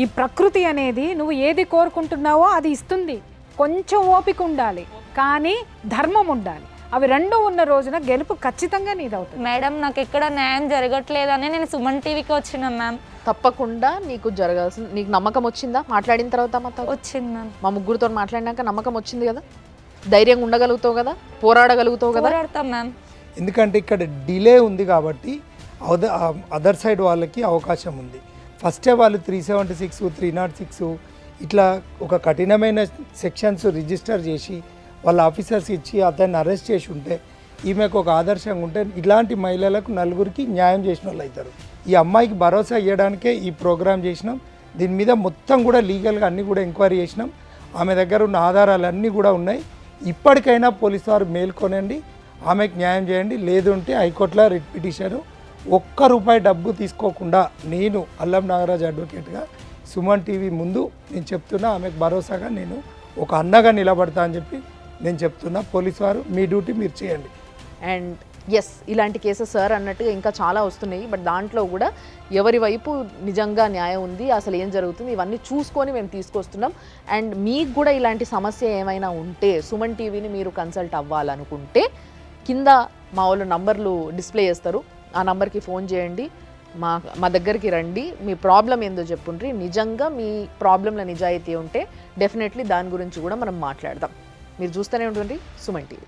ఈ ప్రకృతి అనేది నువ్వు ఏది కోరుకుంటున్నావో అది ఇస్తుంది. కొంచెం ఓపిక ఉండాలి, కానీ ధర్మం ఉండాలి. అవి రెండు ఉన్న రోజున గెలుపు ఖచ్చితంగా నీదవుతుంది. మేడం నాకు ఎక్కడ న్యాయం జరగట్లేదని నేను సుమన్ టీవీకి వచ్చిన మ్యామ్. తప్పకుండా నీకు జరగాల్సింది. నీకు నమ్మకం వచ్చిందా మాట్లాడిన తర్వాత? వచ్చింది మ్యామ్. మా ముగ్గురితో మాట్లాడినాక నమ్మకం వచ్చింది కదా, ధైర్యంగా ఉండగలుగుతావు కదా, పోరాడగలుగుతావు కదా. పోరాడతాం మ్యామ్. ఎందుకంటే ఇక్కడ డిలే ఉంది కాబట్టి అదర్ సైడ్ వాళ్ళకి అవకాశం ఉంది. ఫస్టే వాళ్ళు 376, 306 ఇట్లా ఒక కఠినమైన సెక్షన్స్ రిజిస్టర్ చేసి వాళ్ళ ఆఫీసర్స్ ఇచ్చి అతన్ని అరెస్ట్ చేసి ఉంటే ఈమెకు ఒక ఆదర్శంగా ఉంటే ఇలాంటి మహిళలకు నలుగురికి న్యాయం చేసిన వాళ్ళు అవుతారు. ఈ అమ్మాయికి భరోసా ఇవ్వడానికే ఈ ప్రోగ్రామ్ చేసినాం. దీని మీద మొత్తం కూడా లీగల్గా అన్నీ కూడా ఎంక్వైరీ చేసినాం. ఆమె దగ్గర ఉన్న ఆధారాలు అన్నీ కూడా ఉన్నాయి. ఇప్పటికైనా పోలీసు వారు మేల్కొనండి, ఆమెకు న్యాయం చేయండి. లేదు అంటే హైకోర్టులో రిట్ పిటిషన్. ₹1 డబ్బు తీసుకోకుండా నేను అల్లం నాగరాజ్ అడ్వకేట్గా సుమన్ టీవీ ముందు నేను చెప్తున్నా, ఆమెకు భరోసాగా నేను ఒక అన్నగా నిలబడతా అని చెప్పి నేను చెప్తున్నా. పోలీసు వారు మీ డ్యూటీ మీరు చేయండి. అండ్ ఎస్, ఇలాంటి కేసెస్ సార్ అన్నట్టుగా ఇంకా చాలా వస్తున్నాయి. బట్ దాంట్లో కూడా ఎవరి వైపు నిజంగా న్యాయం ఉంది, అసలు ఏం జరుగుతుంది, ఇవన్నీ చూసుకొని మేము తీసుకొస్తున్నాం. అండ్ మీకు కూడా ఇలాంటి సమస్య ఏమైనా ఉంటే సుమన్ టీవీని మీరు కన్సల్ట్ అవ్వాలనుకుంటే కింద మా వాళ్ళు నంబర్లు డిస్ప్లే చేస్తారు, ఆ నంబర్కి ఫోన్ చేయండి, మా దగ్గరికి రండి, మీ ప్రాబ్లం ఏందో చెప్పుండ్రి. నిజంగా మీ ప్రాబ్లంలో నిజాయితీ ఉంటే డెఫినెట్లీ దాని గురించి కూడా మనం మాట్లాడదాం. మీరు చూస్తూనే ఉంటుంది సుమన్ టీవీ.